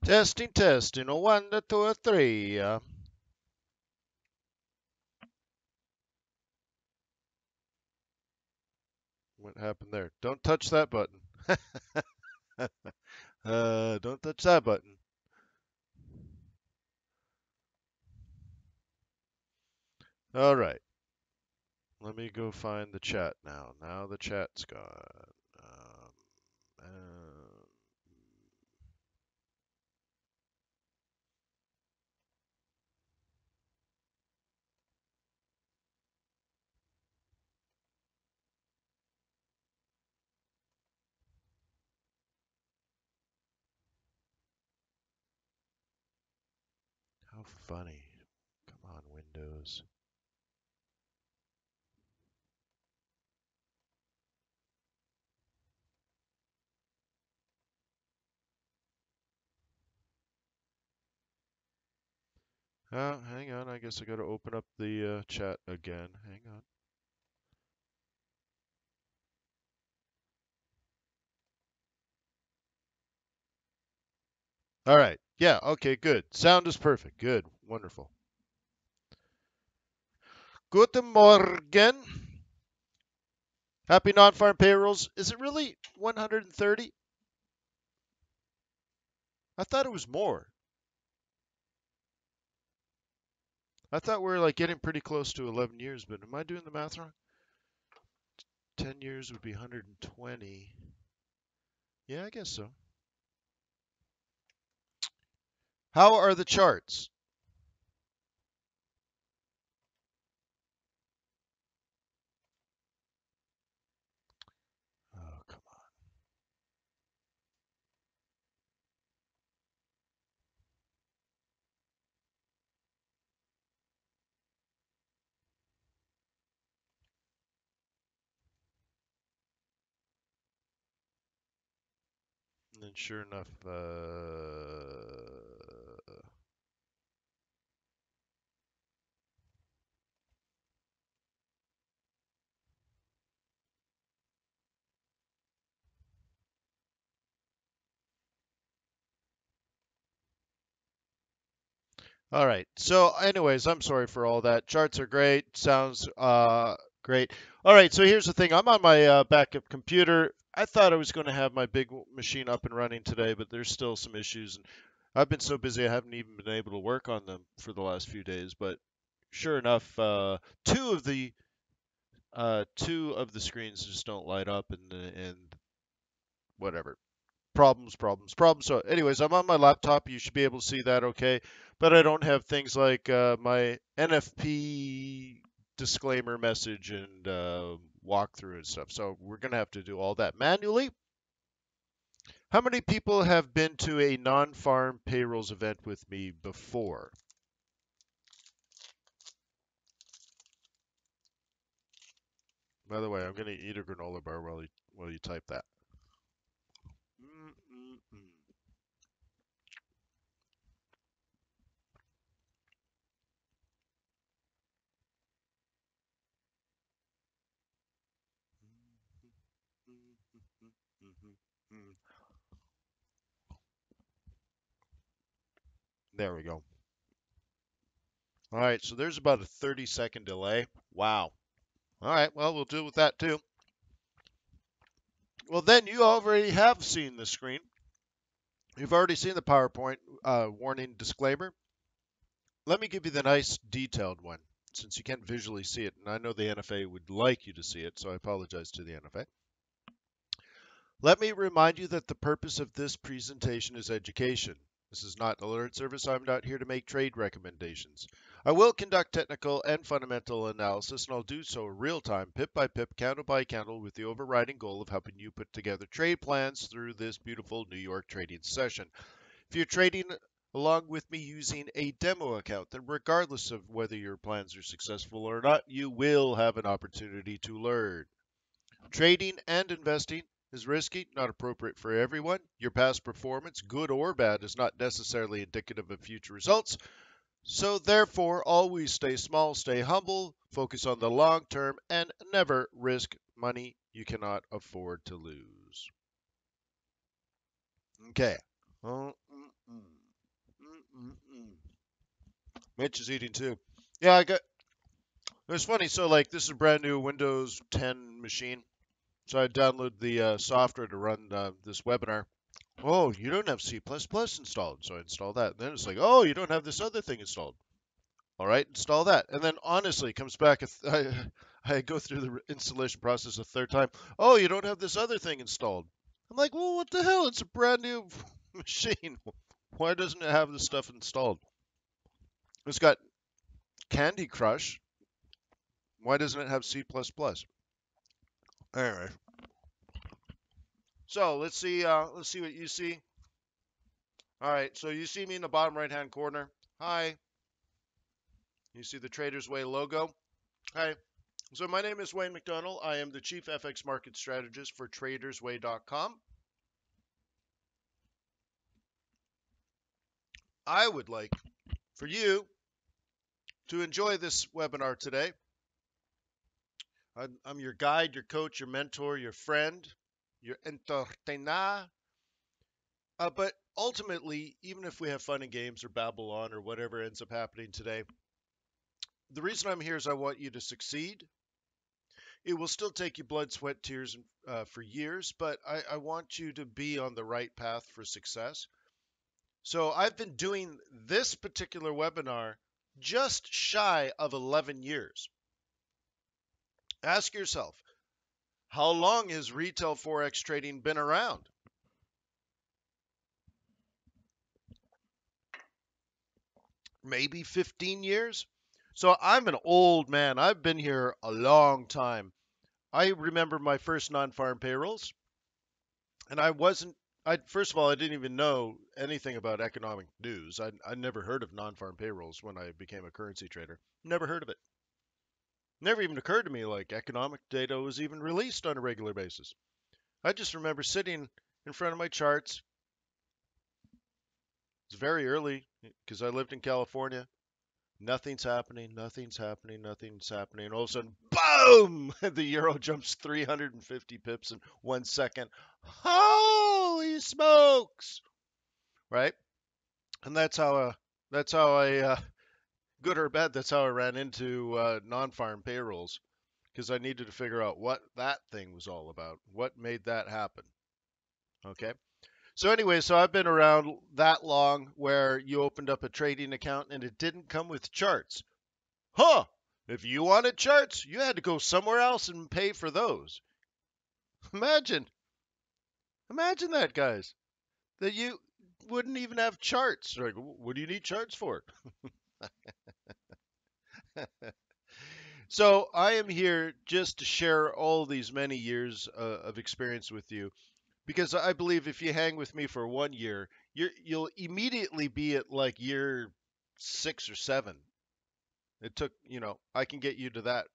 Testing, testing. A 1, a 2, a 3. What happened there? Don't touch that button. Don't touch that button. All right. Let me go find the chat now. Now the chat's gone. Um, how funny. Come on, Windows. Hang on. I guess I got to open up the chat again. Hang on. All right. Yeah. Okay. Good. Sound is perfect. Good. Wonderful. Guten Morgen. Happy non-farm payrolls. Is it really 130? I thought it was more. I thought we were like getting pretty close to 11 years, but am I doing the math wrong? 10 years would be 120. Yeah, I guess so. How are the charts? Oh, come on. And sure enough, all right. So, anyways, I'm sorry for all that. Charts are great. Sounds great. All right. So here's the thing. I'm on my backup computer. I thought I was going to have my big machine up and running today, but there's still some issues, and I've been so busy I haven't even been able to work on them for the last few days. But sure enough, two of the two of the screens just don't light up, and whatever. Problems, problems, problems. So, anyways, I'm on my laptop. You should be able to see that okay. But I don't have things like my NFP disclaimer message and walkthrough and stuff. So we're going to have to do all that manually. How many people have been to a non-farm payrolls event with me before? By the way, I'm going to eat a granola bar while you type that. Mm-mm-mm. There we go. All right, so there's about a 30-second delay. Wow. All right, well, we'll deal with that too. Well, then you already have seen the screen. You've already seen the PowerPoint warning disclaimer. Let me give you the nice detailed one since you can't visually see it. And I know the NFA would like you to see it, so I apologize to the NFA. Let me remind you that the purpose of this presentation is education. This is not an alert service. I'm not here to make trade recommendations. I will conduct technical and fundamental analysis, and I'll do so real time, pip by pip, candle by candle, with the overriding goal of helping you put together trade plans through this beautiful New York trading session. If you're trading along with me using a demo account, then regardless of whether your plans are successful or not, you will have an opportunity to learn. Trading and investing is risky, not appropriate for everyone. Your past performance, good or bad, is not necessarily indicative of future results. So, therefore, always stay small, stay humble, focus on the long term, and never risk money you cannot afford to lose. Okay. Mitch is eating too. Yeah, I got. It's funny. So like, this is a brand new Windows 10 machine. So I downloaded the software to run this webinar. Oh, you don't have C++ installed. So I installed that. Then it's like, oh, you don't have this other thing installed. All right, install that. And then honestly, it comes back. I go through the installation process a third time. Oh, you don't have this other thing installed. I'm like, well, what the hell? It's a brand new machine. Why doesn't it have this stuff installed? It's got Candy Crush. Why doesn't it have C++? Anyway, so let's see. Let's see what you see. All right, so you see me in the bottom right-hand corner. Hi. You see the Traders Way logo. Hi. So my name is Wayne McDonell. I am the Chief FX Market Strategist for TradersWay.com. I would like for you to enjoy this webinar today. I'm your guide, your coach, your mentor, your friend, your entertainer. But ultimately, even if we have fun and games or babble on or whatever ends up happening today, the reason I'm here is I want you to succeed. It will still take you blood, sweat, tears for years, but I want you to be on the right path for success. So I've been doing this particular webinar just shy of 11 years. Ask yourself, how long has retail Forex trading been around? Maybe 15 years? So I'm an old man. I've been here a long time. I remember my first non-farm payrolls, and first of all, I didn't even know anything about economic news. I never heard of non-farm payrolls when I became a currency trader. Never heard of it. Never even occurred to me like economic data was even released on a regular basis. I just remember sitting in front of my charts. It's very early because I lived in California. Nothing's happening, nothing's happening, nothing's happening. All of a sudden, boom! The euro jumps 350 pips in 1 second. Holy smokes! Right? And that's how I good or bad, that's how I ran into non-farm payrolls because I needed to figure out what that thing was all about. What made that happen? Okay. So anyway, so I've been around that long where you opened up a trading account and it didn't come with charts. Huh. If you wanted charts, you had to go somewhere else and pay for those. Imagine. Imagine that, guys. That you wouldn't even have charts. Like, what do you need charts for? So I am here just to share all these many years of experience with you because I believe if you hang with me for 1 year, you'll immediately be at like year 6 or 7. It took, I can get you to that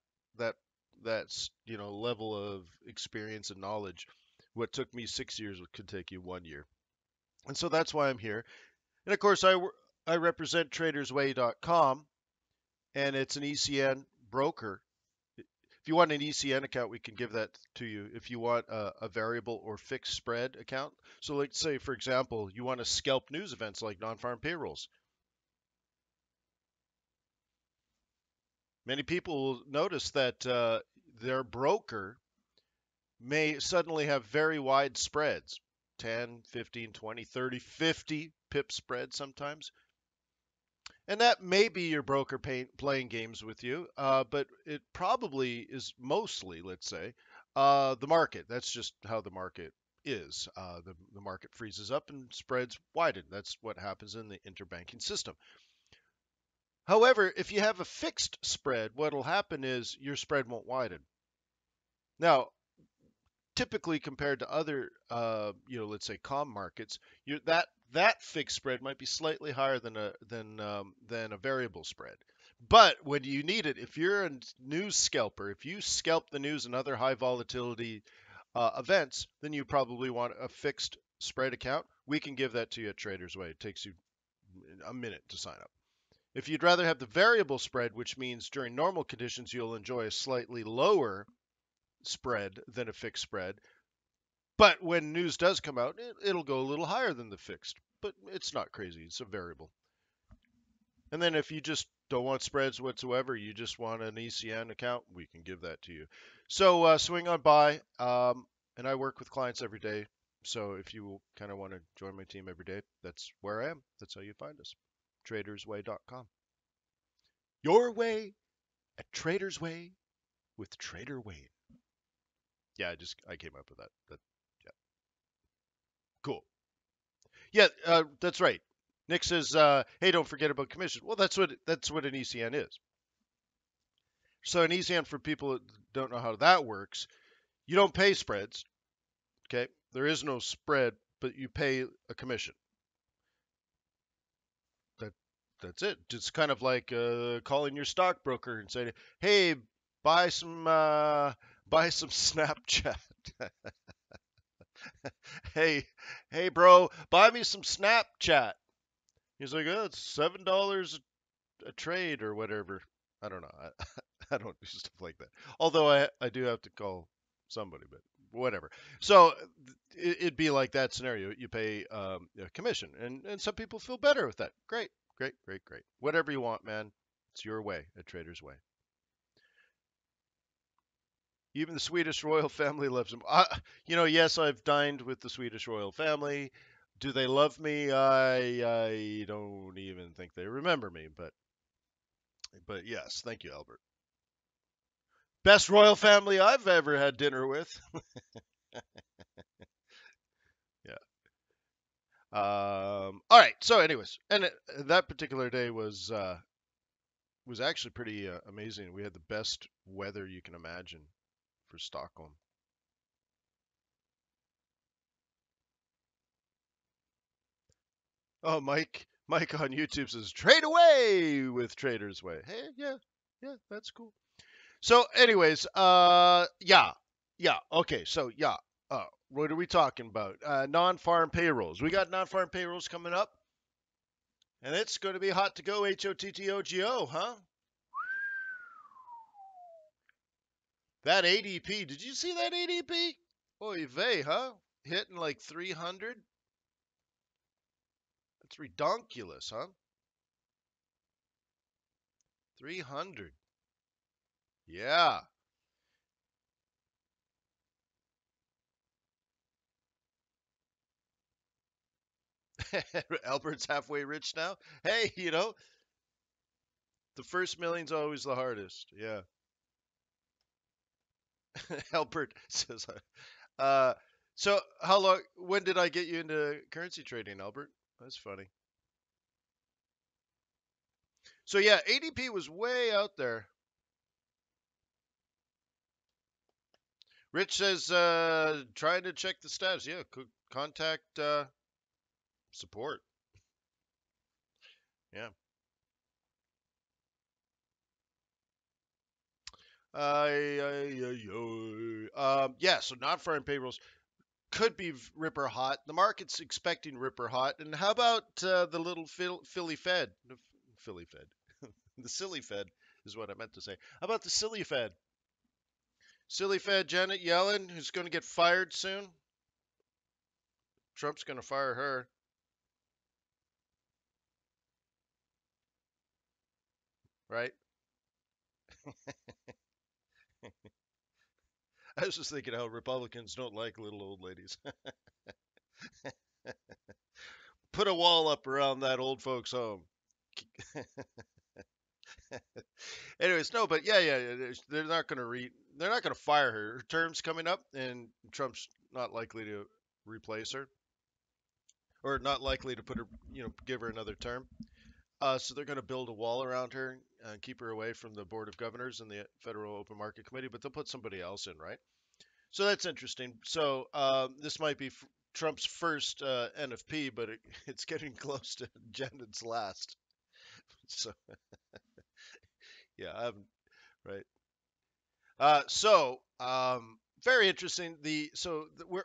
that's level of experience and knowledge. What took me 6 years could take you 1 year, and so that's why I'm here. And of course, I represent TradersWay.com, and it's an ECN broker. If you want an ECN account, we can give that to you. If you want a variable or fixed spread account, so let's say, for example, you want to scalp news events like non-farm payrolls. Many people will notice that their broker may suddenly have very wide spreads, 10, 15, 20, 30, 50 pip spread sometimes. And that may be your broker playing games with you, but it probably is mostly, let's say, the market. That's just how the market is. The market freezes up and spreads widen. That's what happens in the interbanking system. However, if you have a fixed spread, what will happen is your spread won't widen. Now, typically compared to other, let's say com markets, that fixed spread might be slightly higher than a variable spread. But when you need it, if you're a news scalper, if you scalp the news and other high volatility events, then you probably want a fixed spread account. We can give that to you at Traders Way. It takes you a minute to sign up. If you'd rather have the variable spread, which means during normal conditions you'll enjoy a slightly lower spread than a fixed spread, but when news does come out, it'll go a little higher than the fixed, but it's not crazy. It's a variable. And then if you just Don't want spreads whatsoever. You just want an ECN account. We can give that to you. So swing on by. And I work with clients every day. So if you kind of want to join my team every day, that's where I am. That's how you find us. Tradersway.com. Your way at Traders Way with Trader Wayne. Yeah, I came up with that. Yeah, cool. Yeah, that's right. Nick says, "Hey, don't forget about commission." Well, that's what an ECN is. So an ECN, for people that don't know how that works, you don't pay spreads. Okay, there is no spread, but you pay a commission. That that's it. It's kind of like calling your stockbroker and saying, "Hey, buy some uh, buy some Snapchat." hey, hey, bro, buy me some Snapchat. He's like, "Oh, it's $7 a trade or whatever." I don't know. I don't do stuff like that. Although I do have to call somebody, but whatever. So it'd be like that scenario. You pay a commission, and some people feel better with that. Great, great, great, great. Whatever you want, man. It's your way, a trader's way. Even the Swedish royal family loves him. Yes, I've dined with the Swedish royal family. Do they love me? I don't even think they remember me, but yes, thank you, Albert. Best royal family I've ever had dinner with. Yeah. All right. So, anyways, and that particular day was actually pretty amazing. We had the best weather you can imagine for Stockholm. Oh, Mike on YouTube says trade away with Traders Way. Hey, yeah, yeah, that's cool. So, anyways, yeah, okay, so yeah, what are we talking about? Non-farm payrolls. We got non-farm payrolls coming up, and it's going to be hot to go. HOTTOGO, huh? That ADP. Did you see that ADP? Oy vey, huh? Hitting like 300. That's redonkulous, huh? 300. Yeah. Albert's halfway rich now. Hey, the first million's always the hardest. Yeah. Albert says, uh, so how long, when did I get you into currency trading, Albert? That's funny. So yeah, ADP was way out there. Rich says, trying to check the status. Yeah, contact support. Yeah. Yeah, so non-farm payrolls could be ripper hot. The market's expecting ripper hot. And how about the little Philly Fed? Philly Fed. The silly Fed is what I meant to say. How about the silly Fed? Silly Fed Janet Yellen, who's going to get fired soon. Trump's going to fire her, right? I was just thinking how Republicans don't like little old ladies. Put a wall up around that old folks' home. Anyways, no, but yeah, they're not gonna fire her. Her term's coming up, and Trump's not likely to replace her, or not likely to put her, give her another term. So they're gonna build a wall around her and keep her away from the Board of Governors and the Federal Open Market Committee, but they'll put somebody else in, right? So that's interesting. So this might be Trump's first NFP, but it's getting close to Janet's last. So yeah, I haven't, right. Very interesting.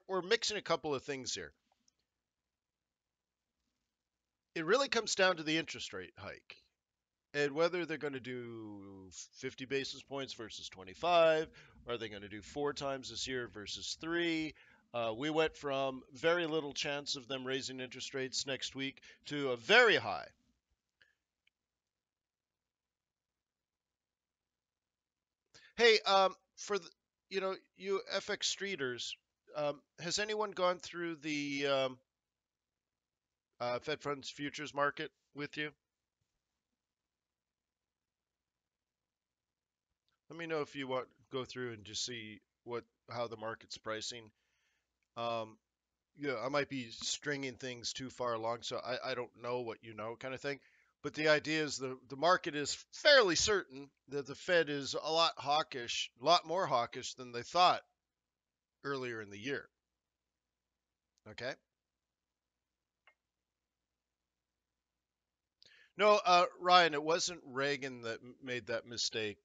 We're mixing a couple of things here. It really comes down to the interest rate hike and whether they're going to do 50 basis points versus 25. Are they going to do 4 times this year versus three? We went from very little chance of them raising interest rates next week to a very high. Hey, for the, you FX streeters, has anyone gone through the Fed funds futures market with you? Let me know if you want go through and just see how the market's pricing. Um, yeah, I might be stringing things too far along, so I don't know what you know, kind of thing. But the idea is the market is fairly certain that the Fed is a lot hawkish, a lot more hawkish than they thought earlier in the year. Okay. No, Ryan, it wasn't Reagan that made that mistake.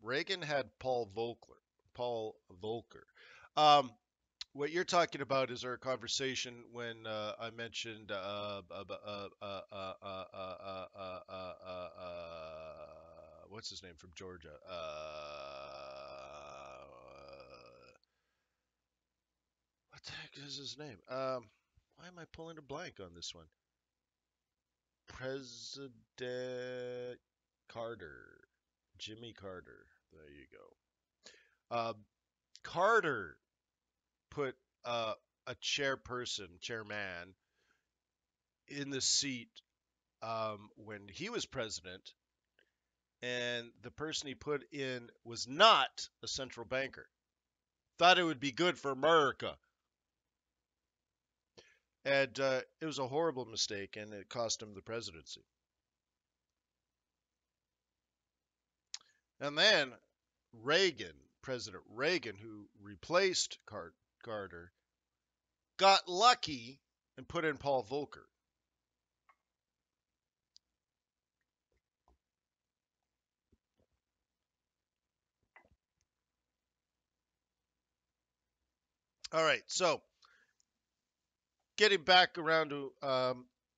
Reagan had Paul Volcker. Paul Volcker. Um, what you're talking about is our conversation when I mentioned what's his name from Georgia? What the heck is his name? Why am I pulling a blank on this one? President Carter. Jimmy Carter. There you go. Carter put a chairman, in the seat when he was president, and the person he put in was not a central banker. Thought it would be good for America. And it was a horrible mistake, and it cost him the presidency. And then President Reagan, who replaced Carter, got lucky and put in Paul Volcker. All right, so getting back around to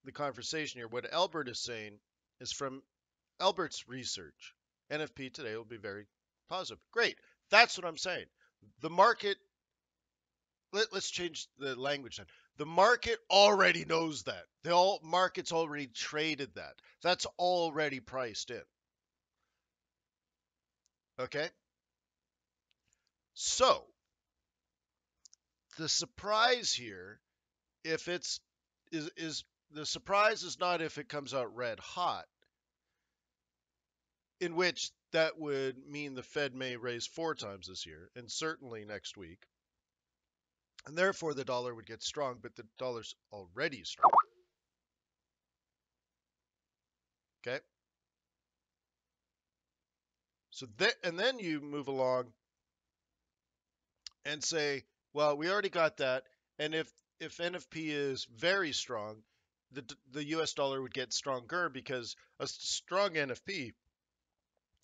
the conversation here, what Albert is saying is from Albert's research. NFP today will be very positive. Great. That's what I'm saying. The market, let's change the language then. The market already knows that. Market's already traded that. That's already priced in. Okay? So, the surprise here, if it's is the surprise is not if it comes out red hot, in which that would mean the Fed may raise 4 times this year, and certainly next week. And therefore, the dollar would get strong, but the dollar's already strong. Okay? So and then you move along and say, well, we already got that. And if NFP is very strong, the US dollar would get stronger because a strong NFP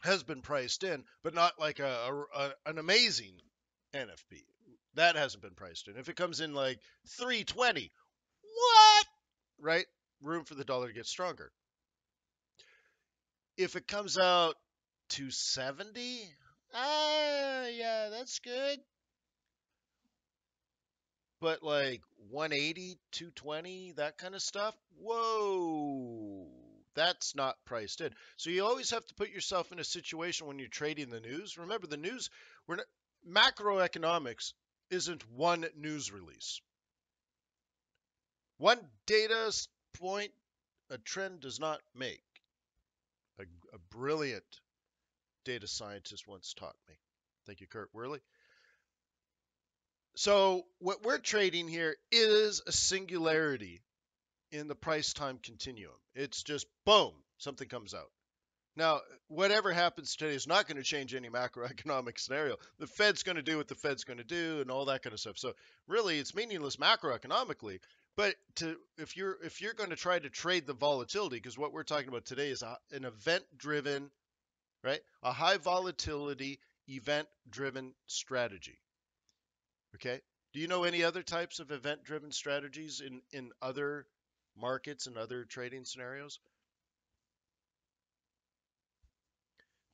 has been priced in, but not like an amazing NFP. That hasn't been priced in. If it comes in like 320, what? Right? Room for the dollar to get stronger. If it comes out 270, yeah, that's good. But like 180, 220, that kind of stuff, whoa, that's not priced in. So you always have to put yourself in a situation when you're trading the news. Remember, the news, we're not, macroeconomics isn't one news release. One data point a trend does not make. A brilliant data scientist once taught me. Thank you, Kurt Worley. So what we're trading here is a singularity in the price time continuum. It's just boom, something comes out. Now, whatever happens today is not going to change any macroeconomic scenario. The Fed's going to do what the Fed's going to do and all that kind of stuff. So really it's meaningless macroeconomically, but if you're going to try to trade the volatility, because what we're talking about today is an event driven, right? A high volatility event driven strategy. Okay? Do you know any other types of event driven strategies in other markets and other trading scenarios?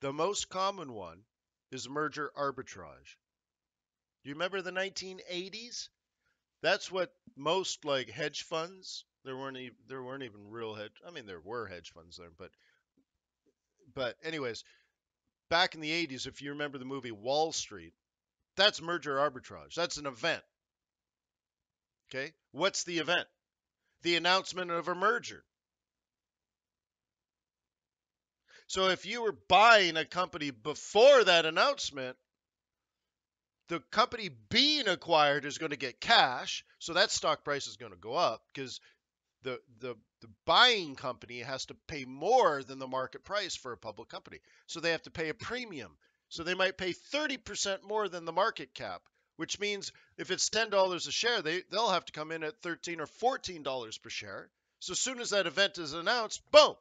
The most common one is merger arbitrage. Do you remember the 1980s? That's what most like hedge funds. There weren't even real hedge. I mean, there were hedge funds there, but anyways, back in the 80s, if you remember the movie Wall Street, that's merger arbitrage. That's an event. Okay? What's the event? The announcement of a merger. So if you were buying a company before that announcement, the company being acquired is going to get cash, so that stock price is going to go up because the buying company has to pay more than the market price for a public company. So they have to pay a premium. So they might pay 30% more than the market cap, which means if it's $10 a share, they'll have to come in at $13 or $14 per share. So as soon as that event is announced, boom,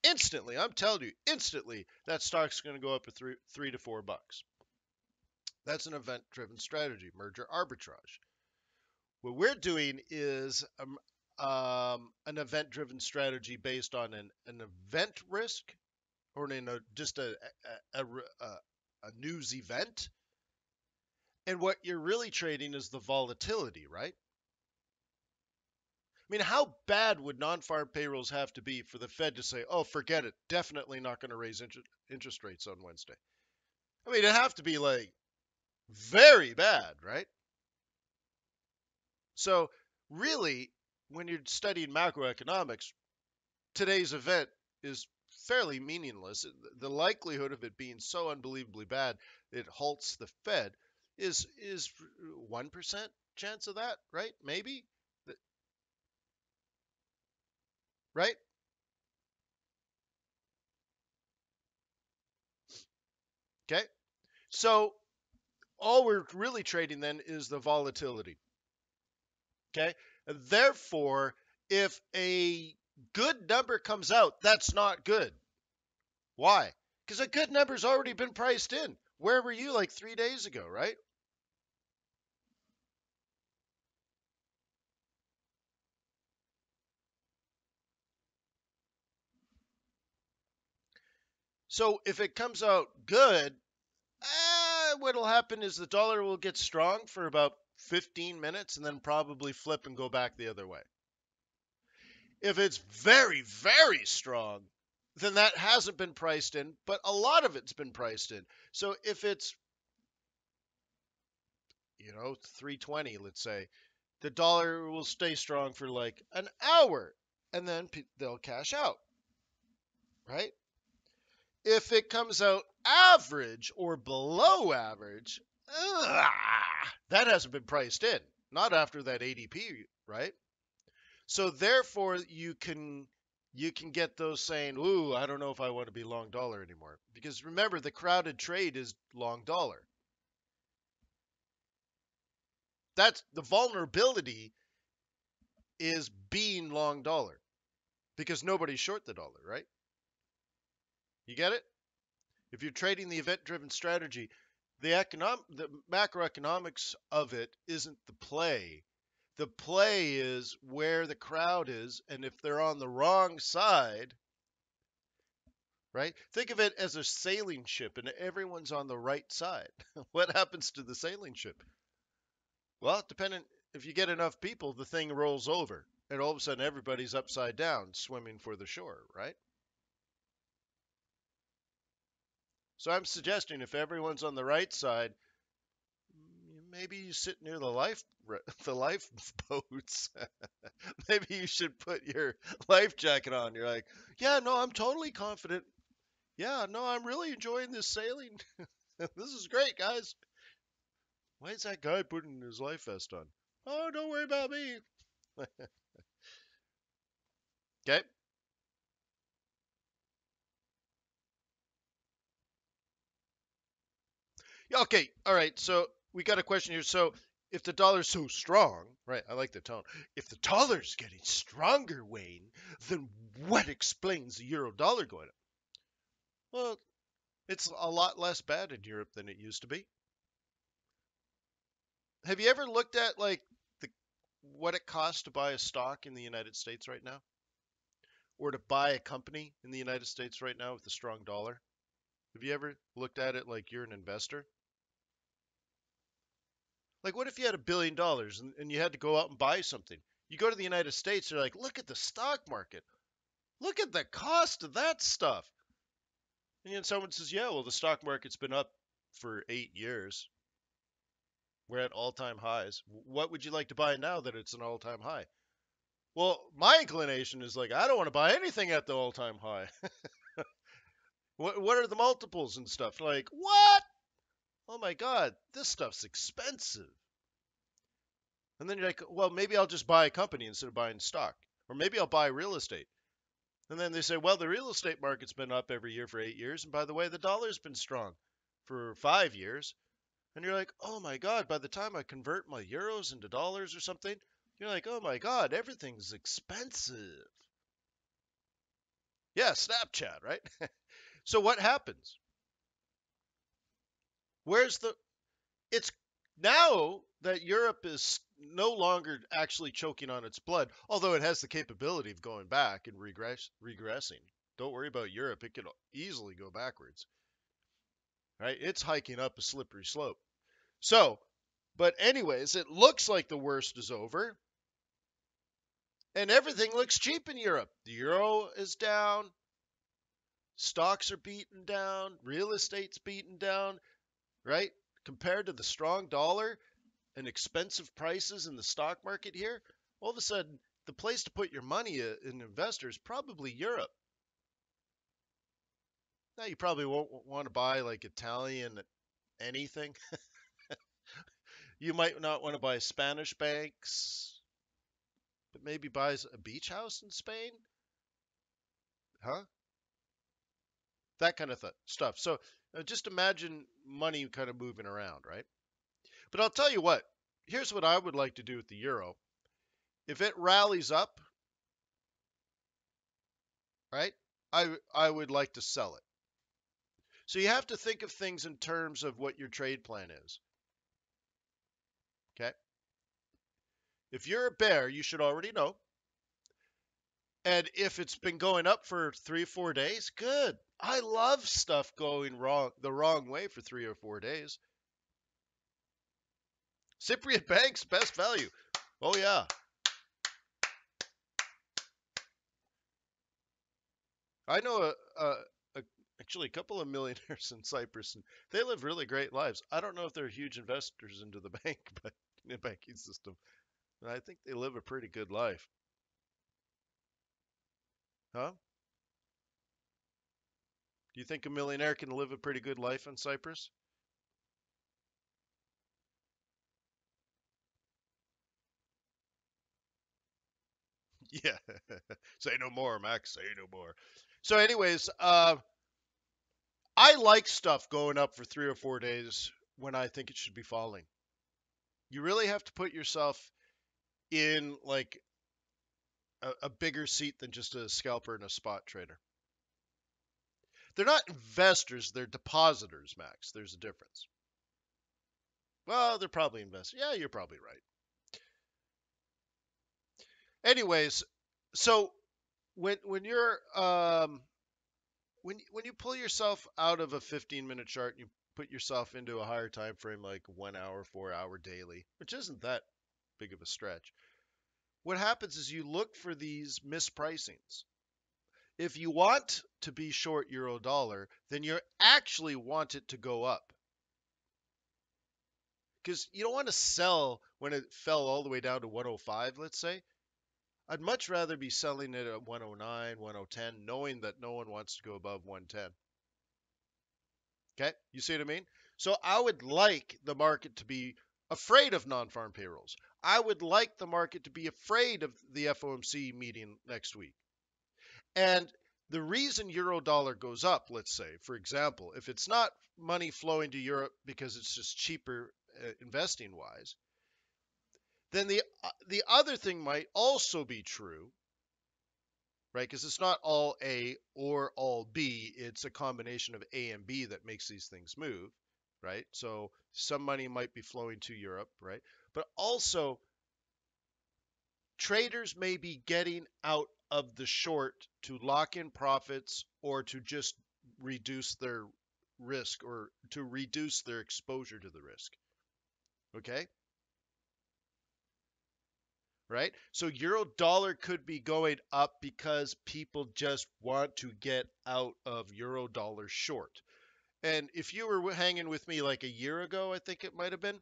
instantly, I'm telling you, instantly, that stock's going to go up to three to $4. That's an event-driven strategy, merger arbitrage. What we're doing is an event-driven strategy based on an event risk or just a news event. And what you're really trading is the volatility, right? I mean, how bad would non-farm payrolls have to be for the Fed to say, oh, forget it, definitely not going to raise interest rates on Wednesday? I mean, it'd have to be like very bad, right? So really, when you're studying macroeconomics, today's event is fairly meaningless. The likelihood of it being so unbelievably bad it halts the Fed is 1% chance of that, right? Maybe, right? Okay. So all we're really trading then is the volatility. Okay. And therefore, if a good number comes out, that's not good. Why? Because a good number's already been priced in. Where were you like 3 days ago, right? So if it comes out good, what'll happen is the dollar will get strong for about 15 minutes and then probably flip and go back the other way. If it's very, very strong, then that hasn't been priced in, but a lot of it's been priced in. So if it's, 320, let's say, the dollar will stay strong for like an hour and then they'll cash out, right? If it comes out average or below average, that hasn't been priced in, not after that ADP, right? So therefore, you can get those saying, "Ooh, I don't know if I want to be long dollar anymore," because remember, the crowded trade is long dollar. That's the vulnerability is being long dollar because nobody's short the dollar, right? You get it? If you're trading the event-driven strategy, the macroeconomics of it isn't the play. The play is where the crowd is, and if they're on the wrong side, right? Think of it as a sailing ship, and everyone's on the right side. What happens to the sailing ship? Well, depending if you get enough people, the thing rolls over, and all of a sudden everybody's upside down, swimming for the shore, right? So I'm suggesting if everyone's on the right side, maybe you sit near the lifeboats. Maybe you should put your life jacket on. You're like, yeah, no, I'm totally confident. Yeah, no, I'm really enjoying this sailing. This is great, guys. Why is that guy putting his life vest on? Oh, don't worry about me. Okay. Yeah, okay. All right. So we got a question here. So if the dollar's so strong, right? I like the tone. If the dollar's getting stronger, Wayne, then what explains the euro dollar going up? Well, it's a lot less bad in Europe than it used to be. Have you ever looked at like the what it costs to buy a stock in the United States right now? Or to buy a company in the United States right now with a strong dollar? Have you ever looked at it like you're an investor? Like, what if you had $1 billion and you had to go out and buy something? You go to the United States, you're like, look at the stock market. Look at the cost of that stuff. And then someone says, yeah, well, the stock market's been up for 8 years. We're at all-time highs. What would you like to buy now that it's an all-time high? Well, my inclination is like, I don't want to buy anything at the all-time high. What are the multiples and stuff? Like, what? Oh my God, this stuff's expensive. And then you're like, well, maybe I'll just buy a company instead of buying stock. Or maybe I'll buy real estate. And then they say, well, the real estate market's been up every year for 8 years. And by the way, the dollar's been strong for 5 years. And you're like, oh my God, by the time I convert my euros into dollars or something, you're like, oh my God, everything's expensive. Yeah, Snapchat, right? So what happens? Where's the, it's now that Europe is no longer actually choking on its blood, although it has the capability of going back and regressing. Don't worry about Europe. It could easily go backwards, right? It's hiking up a slippery slope. So, but anyways, it looks like the worst is over and everything looks cheap in Europe. The euro is down. Stocks are beaten down. Real estate's beaten down, right? Compared to the strong dollar, and expensive prices in the stock market here, all of a sudden, the place to put your money in investors probably Europe. Now, you probably won't want to buy like Italian anything. You might not want to buy Spanish banks, but maybe buy a beach house in Spain, huh? That kind of stuff. So just imagine money kind of moving around, right? But I'll tell you what, here's what I would like to do with the euro. If it rallies up, right, I would like to sell it. So you have to think of things in terms of what your trade plan is. Okay. If you're a bear, you should already know. And if it's been going up for 3 or 4 days, good. I love stuff going the wrong way for 3 or 4 days. Cypriot Bank's best value. Oh yeah. I know a actually a couple of millionaires in Cyprus, and they live really great lives. I don't know if they're huge investors into the bank, but in the banking system. I think they live a pretty good life. Huh? Do you think a millionaire can live a pretty good life in Cyprus? Yeah. Say no more, Max. Say no more. So, anyways, I like stuff going up for 3 or 4 days when I think it should be falling. You really have to put yourself in like a bigger seat than just a scalper and a spot trader. They're not investors, they're depositors, Max. There's a difference. Well, they're probably investors. Yeah, you're probably right. Anyways, so when you're when you pull yourself out of a 15-minute chart and you put yourself into a higher time frame like 1 hour, 4 hour daily, which isn't that big of a stretch, what happens is you look for these mispricings. If you want to be short euro dollar, then you actually want it to go up. Because you don't want to sell when it fell all the way down to 105, let's say. I'd much rather be selling it at 109, 1010, knowing that no one wants to go above 110. Okay, you see what I mean? So I would like the market to be afraid of non-farm payrolls. I would like the market to be afraid of the FOMC meeting next week. And the reason euro dollar goes up, let's say, for example, if it's not money flowing to Europe because it's just cheaper investing wise, then the other thing might also be true, right? Because it's not all A or all B. It's a combination of A and B that makes these things move, right? So some money might be flowing to Europe, right? But also traders may be getting out of the short to lock in profits or to just reduce their risk or to reduce their exposure to the risk. Okay? right? So euro dollar could be going up because people just want to get out of euro dollar short. And if you were hanging with me like a year ago, I think it might have been,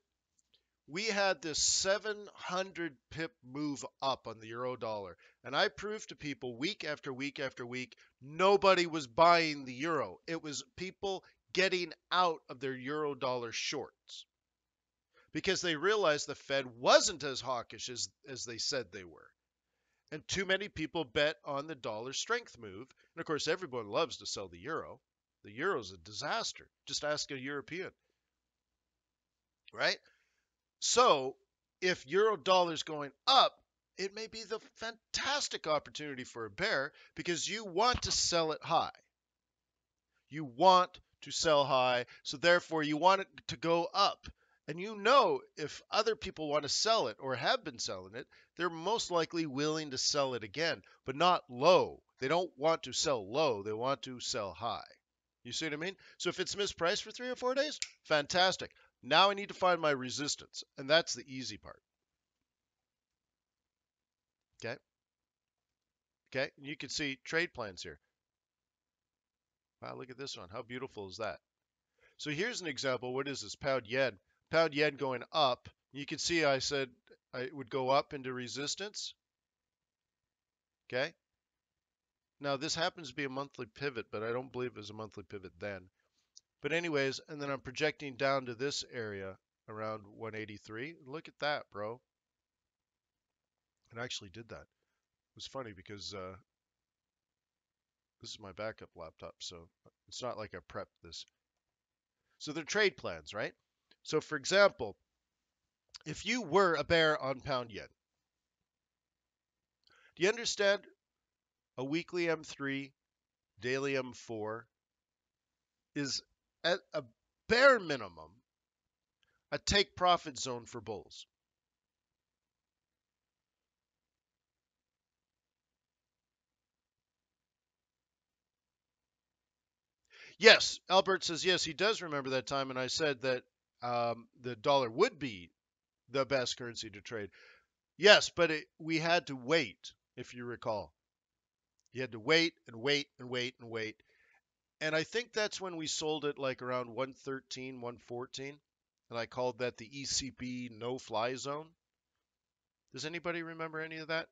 we had this 700 pip move up on the euro dollar. And I proved to people week after week after week, nobody was buying the euro. It was people getting out of their euro dollar shorts because they realized the Fed wasn't as hawkish as they said they were. And too many people bet on the dollar strength move. And of course, everyone loves to sell the euro. The euro's a disaster. Just ask a European, right? So if euro dollar's going up, it may be the fantastic opportunity for a bear because you want to sell it high. You want to sell high, so therefore you want it to go up. And you know if other people want to sell it or have been selling it, they're most likely willing to sell it again, but not low. They don't want to sell low, they want to sell high. You see what I mean? So if it's mispriced for 3 or 4 days, fantastic. Now I need to find my resistance, and that's the easy part. Okay? Okay? You can see trade plans here. Wow, look at this one. How beautiful is that? So here's an example. What is this? Pound yen. Pound yen going up. You can see I said it would go up into resistance. Okay? Now this happens to be a monthly pivot, but I don't believe it was a monthly pivot then. But anyways, and then I'm projecting down to this area around 183. Look at that, bro. It actually did that. It was funny because this is my backup laptop, so it's not like I prepped this. So they're trade plans, right? So for example, if you were a bear on pound yen, do you understand a weekly M3, daily M4 is at a bare minimum a take profit zone for bulls? Yes, Albert says yes, he does remember that time, and I said that the dollar would be the best currency to trade. Yes, but we had to wait, if you recall. You had to wait and wait and wait and wait. And I think that's when we sold it like around 113, 114. And I called that the ECB no fly zone. Does anybody remember any of that?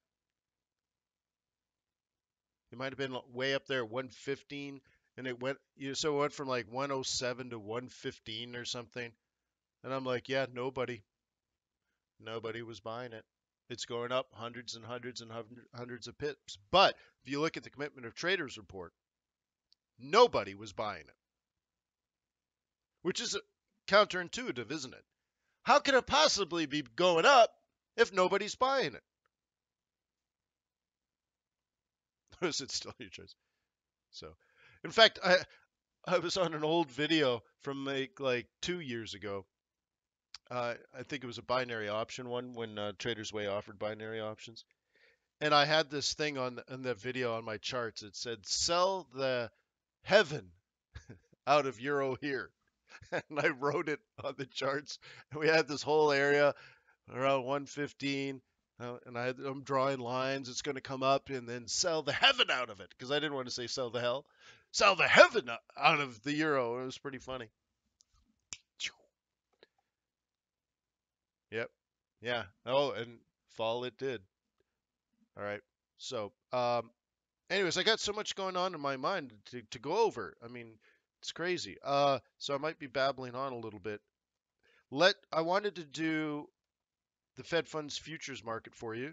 It might have been way up there, 115, and it went, so it went from like 107 to 115 or something. And I'm like, yeah, nobody was buying it. It's going up hundreds and hundreds and hundreds of pips. But if you look at the commitment of traders report, nobody was buying it, which is counterintuitive, isn't it? How can it possibly be going up if nobody's buying it? Is it still your choice? So, in fact, I was on an old video from like 2 years ago. I think it was a binary option one when Traders Way offered binary options, and I had this thing on the video on my charts. It said, "Sell the heaven out of euro here," and I wrote it on the charts. And we had this whole area around 115. And I'm drawing lines. It's going to come up and then sell the heaven out of it because I didn't want to say sell the hell. Sell the heaven out of the euro. It was pretty funny. Yep. Yeah. Oh, and fall it did. All right. So, anyways, I got so much going on in my mind to go over. I mean, it's crazy. So I might be babbling on a little bit. I wanted to do the Fed funds futures market for you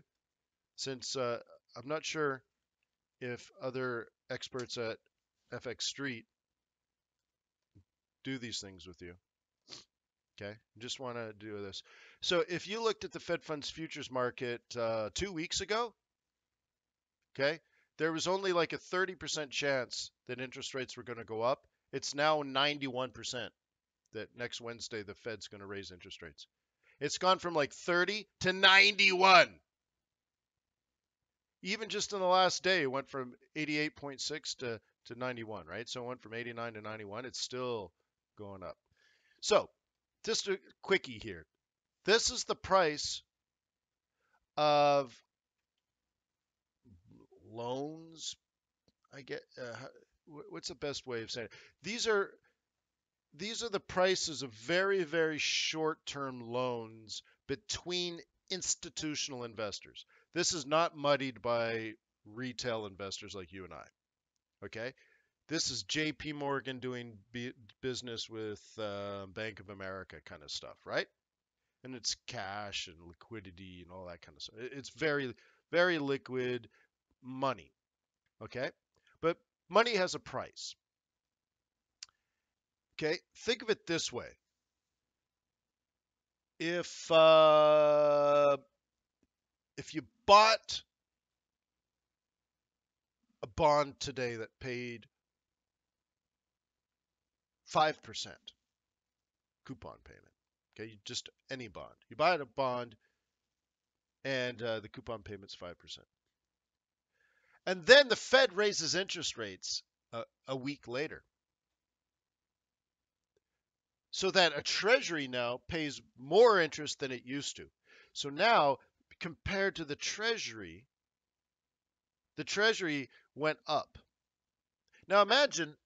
since I'm not sure if other experts at FX Street do these things with you. Okay, just want to do this. So if you looked at the Fed funds futures market 2 weeks ago, okay, there was only like a 30% chance that interest rates were going to go up. It's now 91% that next Wednesday the Fed's going to raise interest rates. It's gone from like 30 to 91. Even just in the last day, it went from 88.6 to 91, right? So it went from 89 to 91. It's still going up. So just a quickie here. This is the price of loans. I get what's the best way of saying it? These are these are the prices of very, very short-term loans between institutional investors. This is not muddied by retail investors like you and I. Okay, this is J.P. Morgan doing business with Bank of America kind of stuff, right? And it's cash and liquidity and all that kind of stuff. It's very, very liquid money. Okay, but money has a price. Okay, think of it this way: if if you bought a bond today that paid 5% coupon payment, okay, just any bond, you buy a bond and the coupon payment's 5%, and then the Fed raises interest rates a week later, so that a Treasury now pays more interest than it used to. So now, compared to the Treasury went up. Now imagine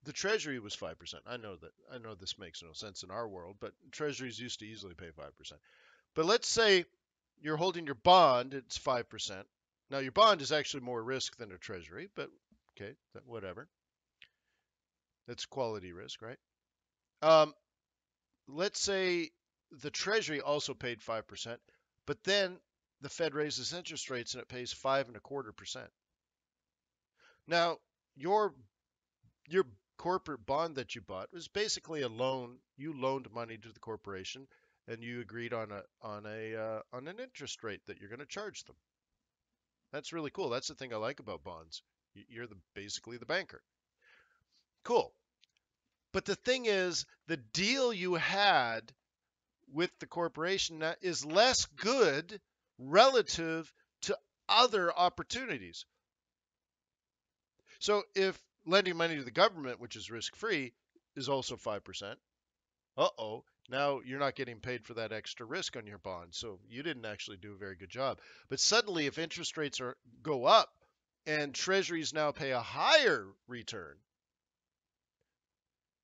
the Treasury was 5%. I know this makes no sense in our world, but Treasuries used to easily pay 5%. But let's say you're holding your bond, it's 5%. Now your bond is actually more risk than a Treasury, but okay, whatever. That's quality risk, right? Um, let's say the Treasury also paid 5%, but then the Fed raises interest rates and it pays 5.25%. Now your your corporate bond that you bought was basically a loan. You loaned money to the corporation, and you agreed on an interest rate that you're going to charge them. That's really cool. That's the thing I like about bonds. You're basically the banker. Cool. But the thing is, the deal you had with the corporation is less good relative to other opportunities. So if lending money to the government, which is risk free, is also 5%, uh-oh, now you're not getting paid for that extra risk on your bond. So you didn't actually do a very good job. But suddenly, if interest rates go up and treasuries now pay a higher return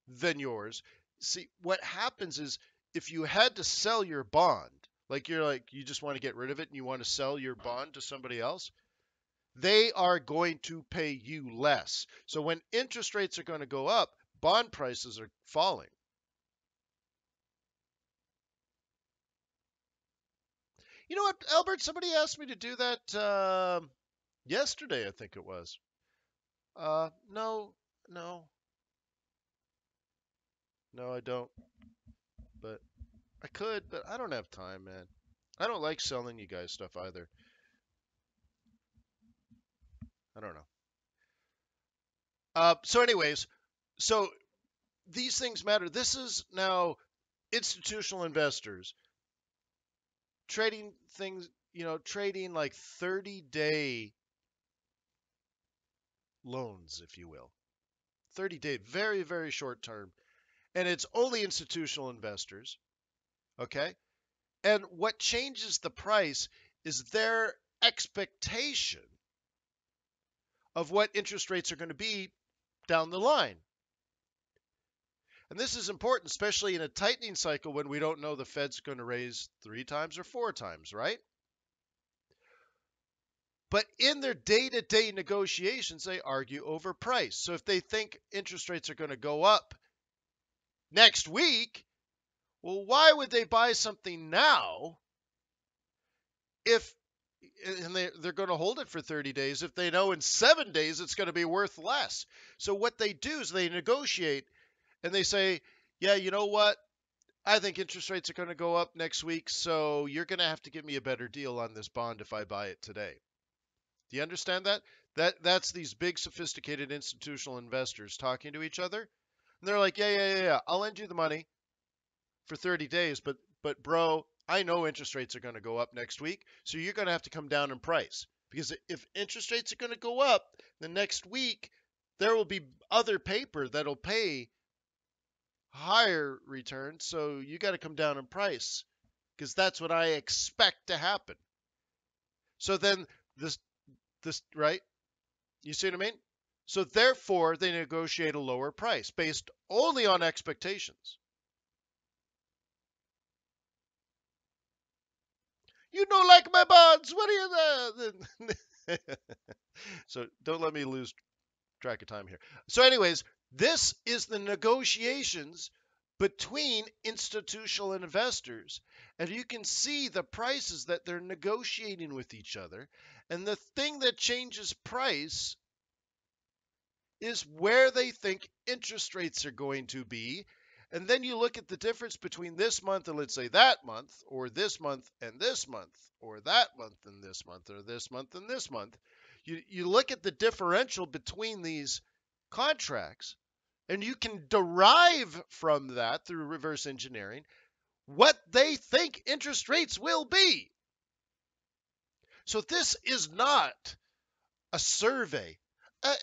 than yours, see, what happens is if you had to sell your bond, you just want to get rid of it and you want to sell your bond to somebody else, they are going to pay you less. So when interest rates are going to go up, bond prices are falling. You know what, Albert? Somebody asked me to do that yesterday, I think it was. No, no, no, I don't. But I could, but I don't have time, man. I don't like selling you guys stuff either. I don't know. Anyways, so these things matter. This is now institutional investors trading things, trading like 30-day loans, if you will. 30-day, very, very short term. And it's only institutional investors. Okay. And what changes the price is their expectation of what interest rates are going to be down the line. And this is important, especially in a tightening cycle when we don't know the Fed's going to raise 3 times or 4 times, right? But in their day-to-day negotiations, they argue over price. So if they think interest rates are going to go up next week, well, why would they buy something now if and they're going to hold it for 30 days if they know in 7 days it's going to be worth less? So what they do is they negotiate and they say, yeah, you know what? I think interest rates are going to go up next week, so you're going to have to give me a better deal on this bond if I buy it today. Do you understand that? That's these big sophisticated institutional investors talking to each other. And they're like, yeah. I'll lend you the money for 30 days, but bro, I know interest rates are going to go up next week, so you're going to have to come down in price. Because if interest rates are going to go up the next week, there will be other paper that'll pay higher returns, so you got to come down in price because that's what I expect to happen. So then this right? You see what I mean? So therefore, they negotiate a lower price based only on expectations. You don't like my bonds. What are you? So don't let me lose track of time here. So, anyways, this is the negotiations between institutional investors. And you can see the prices that they're negotiating with each other. And the thing that changes price is where they think interest rates are going to be. And then you look at the difference between this month and let's say that month, or this month and this month, or that month and this month, or this month and this month. You look at the differential between these contracts, and you can derive from that through reverse engineering what they think interest rates will be. So this is not a survey.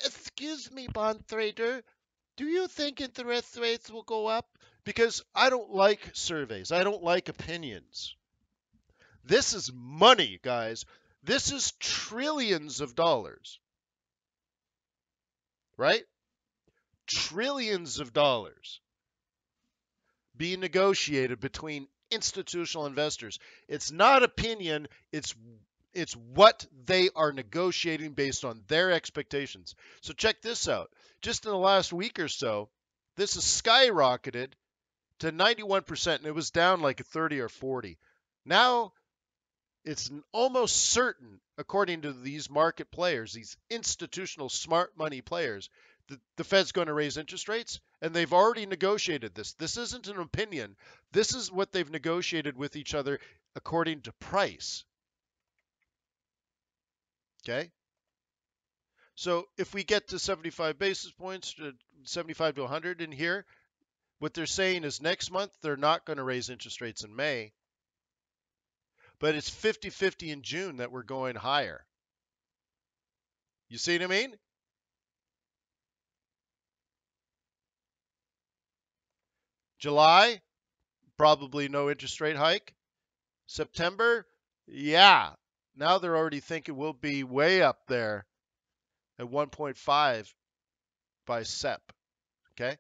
Excuse me, bond trader. Do you think interest rates will go up? Because I don't like surveys. I don't like opinions. This is money, guys. This is trillions of dollars, right? Trillions of dollars being negotiated between institutional investors. It's not opinion, it's what they are negotiating based on their expectations. So check this out. Just in the last week or so, this has skyrocketed to 91%, and it was down like a 30 or 40. Now it's almost certain, according to these market players, these institutional smart money players, that the Fed's going to raise interest rates, and they've already negotiated this. This isn't an opinion. This is what they've negotiated with each other according to price. Okay? So if we get to 75 basis points, 75 to 100 in here, what they're saying is next month they're not going to raise interest rates in May, but it's 50-50 in June that we're going higher. You see what I mean? July, probably no interest rate hike. September, yeah. Now they're already thinking we'll be way up there at 1.5 by SEP. Okay.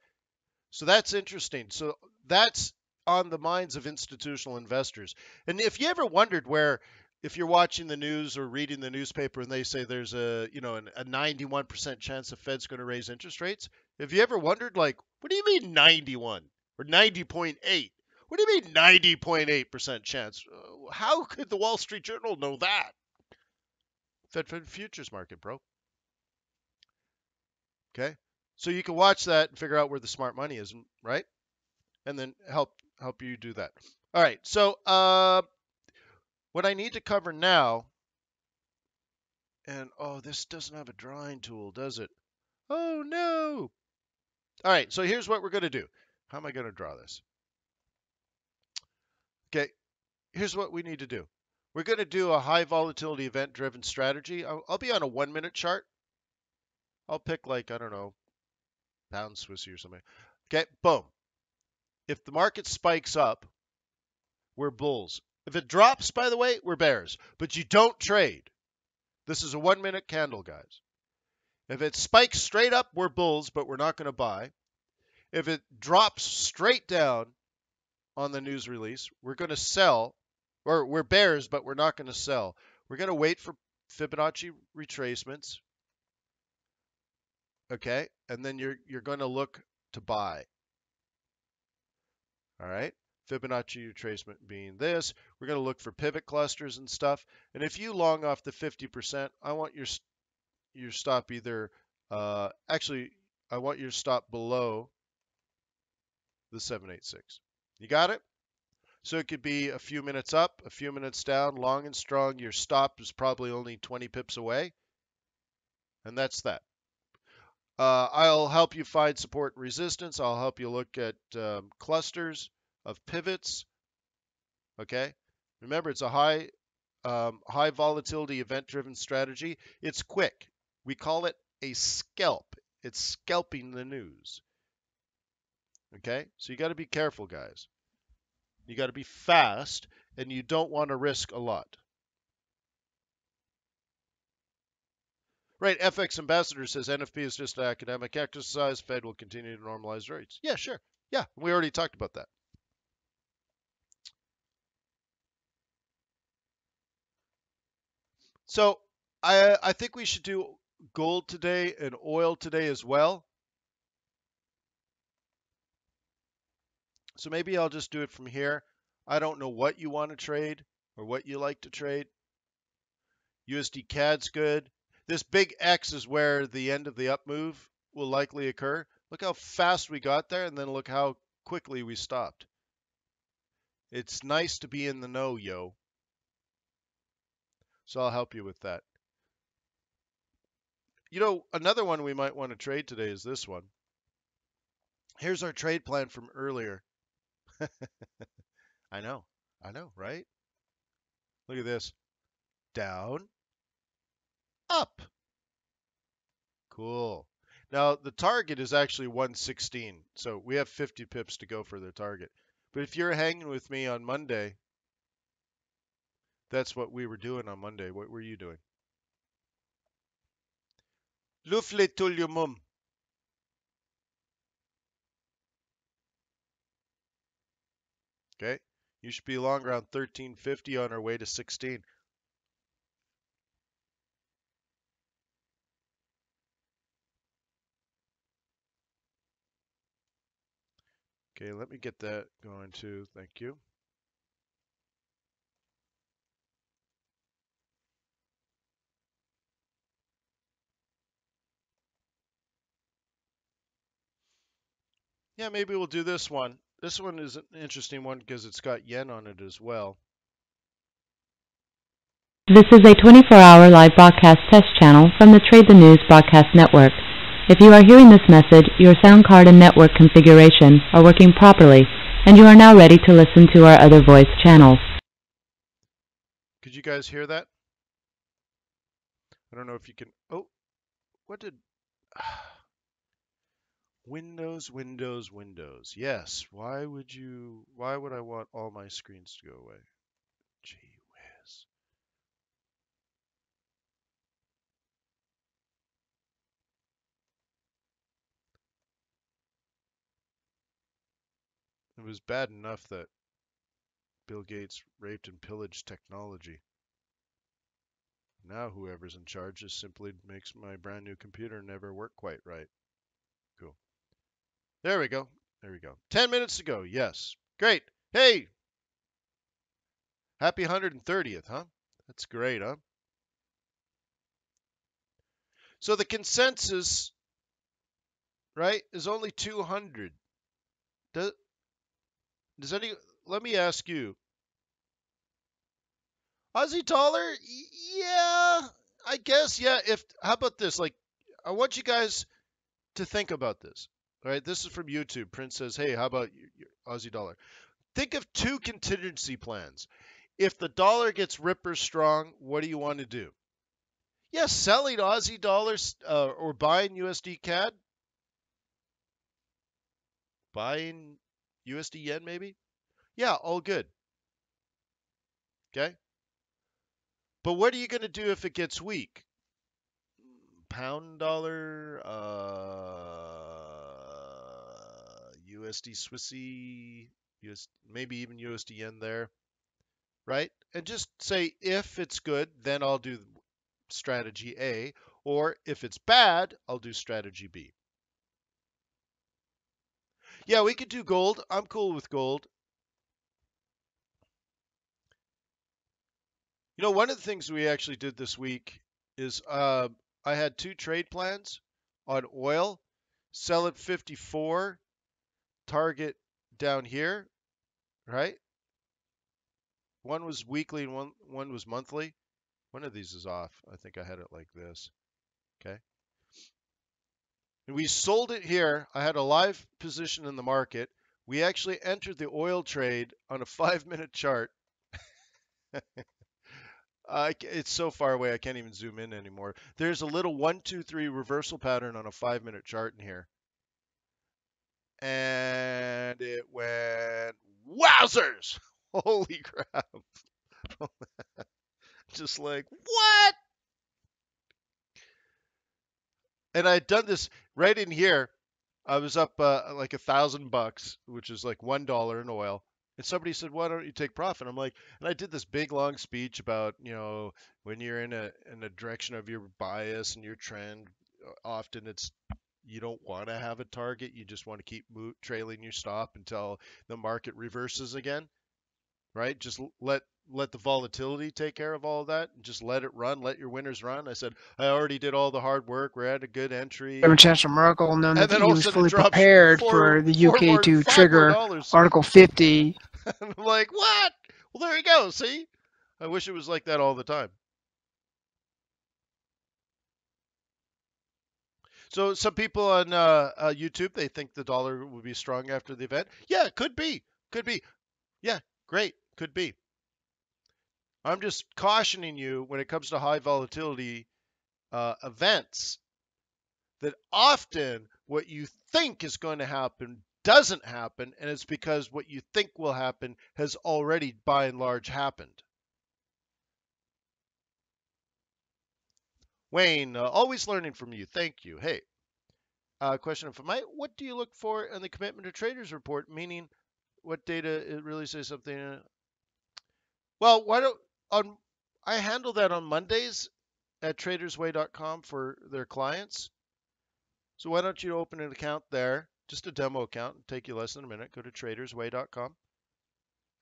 So that's interesting. So that's on the minds of institutional investors. And if you ever wondered where, if you're watching the news or reading the newspaper and they say there's a 91% chance the Fed's going to raise interest rates, have you ever wondered, like, what do you mean 91 or 90.8? What do you mean 90.8% chance? How could the Wall Street Journal know that? Fed futures market, bro. Okay. So you can watch that and figure out where the smart money is, right? And then help you do that. All right. So what I need to cover now, and oh, this doesn't have a drawing tool, does it? Oh no. All right. So here's what we're gonna do. How am I gonna draw this? Okay. Here's what we need to do. We're gonna do a high volatility event driven strategy. I'll be on a 1 minute chart. I'll pick like, I don't know, pound Swissy or something. Okay. Boom. If the market spikes up, we're bulls. If it drops, by the way, we're bears. But you don't trade. This is a 1 minute candle, guys. If it spikes straight up, we're bulls, but we're not going to buy. If it drops straight down on the news release, we're going to sell, or we're bears, but we're not going to sell. We're going to wait for Fibonacci retracements, okay? And then you're going to look to buy. All right? Fibonacci retracement being this. We're going to look for pivot clusters and stuff. And if you long off the 50%, I want your stop either, actually, I want your stop below the 786. You got it? So it could be a few minutes up, a few minutes down, long and strong. Your stop is probably only 20 pips away. And that's that. I'll help you find support and resistance. I'll help you look at clusters of pivots. Okay. Remember, it's a high volatility event-driven strategy. It's quick. We call it a scalp. It's scalping the news. Okay. So you got to be careful, guys. You got to be fast, and you don't want to risk a lot. Right, FX Ambassador says NFP is just an academic exercise. Fed will continue to normalize rates. Yeah, sure. Yeah, we already talked about that. So I think we should do gold today and oil today as well. So maybe I'll just do it from here. I don't know what you want to trade or what you like to trade. USD CAD's good. This big X is where the end of the up move will likely occur. Look how fast we got there, and then look how quickly we stopped. It's nice to be in the know, yo. So I'll help you with that. You know, another one we might want to trade today is this one. Here's our trade plan from earlier. I know, right? Look at this. Down, up. Cool. Now, the target is actually 116, so we have 50 pips to go for the target. But if you're hanging with me on Monday, that's what we were doing on Monday. What were you doing? Lufletuliumum. Okay. You should be long around 1350 on our way to 16. Okay, let me get that going too. Thank you. Yeah, maybe we'll do this one. This one is an interesting one because it's got yen on it as well. This is a 24-hour live broadcast test channel from the Trade the News broadcast network. If you are hearing this message, your sound card and network configuration are working properly, and you are now ready to listen to our other voice channels. Could you guys hear that? I don't know if you can. Oh, what did. Windows, Windows, Windows. Yes. Why would I want all my screens to go away? Gee whiz. It was bad enough that Bill Gates raped and pillaged technology. Now whoever's in charge just simply makes my brand new computer never work quite right. Cool. There we go. There we go. 10 minutes to go. Yes. Great. Hey, happy 130th, huh? That's great, huh? So the consensus, right, is only 200. Does any, let me ask you, Aussie dollar? Yeah, I guess, yeah. How about this? Like, I want you guys to think about this. All right, this is from YouTube. Prince says, hey, how about your Aussie dollar? Think of two contingency plans. If the dollar gets ripper strong, what do you want to do? Yes, selling Aussie dollars or buying USD CAD, buying USD yen maybe. Yeah, all good. Okay. But what are you going to do if it gets weak? Pound dollar, USD Swissy, maybe even USD yen there, right? And just say if it's good, then I'll do strategy A, or if it's bad, I'll do strategy B. Yeah, we could do gold. I'm cool with gold. You know, one of the things we actually did this week is I had two trade plans on oil, sell at 54, target down here, right? One was weekly and one was monthly. One of these is off. I think I had it like this. Okay. And we sold it here. I had a live position in the market. We actually entered the oil trade on a 5-minute chart. It's so far away I can't even zoom in anymore. There's a little 1, 2, 3 reversal pattern on a 5-minute chart in here. And it went wowzers. Holy crap. Just like, what? And I had done this right in here. I was up like $1,000, which is like $1 in oil. And somebody said, "Why don't you take profit?" I'm like, and I did this big long speech about, when you're in a direction of your bias and your trend, often it's you don't want to have a target. You just want to keep trailing your stop until the market reverses again, right? Just let the volatility take care of all of that and just let it run, let your winners run. I said, I already did all the hard work. We're at a good entry. Chancellor Merkel, known And that then he all of a was sudden it fully drops prepared four for the four UK more to five more trigger dollars. Article 50. And I'm like, what? Well, there you go. See? I wish it was like that all the time. So some people on YouTube, they think the dollar will be strong after the event. Yeah, it could be. Could be. Yeah, great. Could be. I'm just cautioning you when it comes to high volatility events that often what you think is going to happen doesn't happen, and it's because what you think will happen has already by and large happened. Wayne, always learning from you. Thank you. Hey, question from Mike. What do you look for in the commitment to traders report? Meaning, what data it really says something? Well, why don't on I handle that on Mondays at tradersway.com for their clients. So why don't you open an account there, just a demo account, and take you less than a minute. Go to tradersway.com.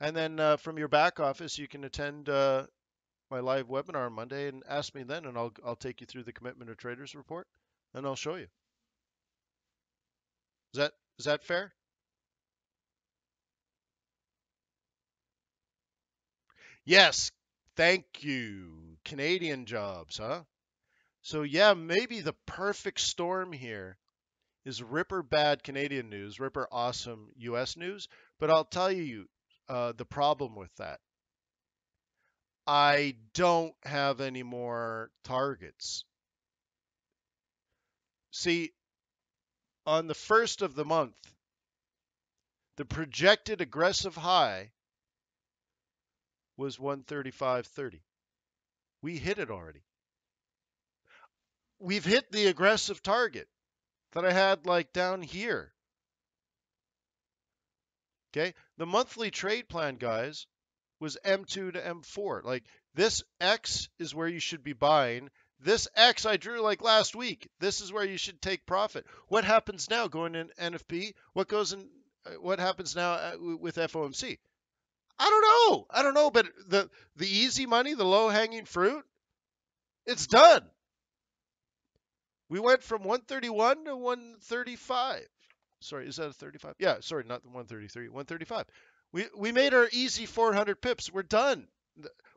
And then from your back office, you can attend my live webinar on Monday and ask me then, and I'll take you through the commitment of traders report, and I'll show you. Is that fair? Yes. Thank you. Canadian jobs, huh? So yeah, maybe the perfect storm here is ripper bad Canadian news, ripper awesome US news. But I'll tell you the problem with that. I don't have any more targets. See, on the first of the month, the projected aggressive high was 135.30. We hit it already. We've hit the aggressive target that I had like down here. Okay. The monthly trade plan, guys, was M2 to M4. Like this X is where you should be buying. This X I drew like last week. This is where you should take profit. What happens now going in NFP? What happens now with FOMC? I don't know. I don't know, but the easy money, the low hanging fruit, it's done. We went from 131 to 135. Sorry, is that a 35? Yeah, sorry, not the 133, 135. We made our easy 400 pips. We're done.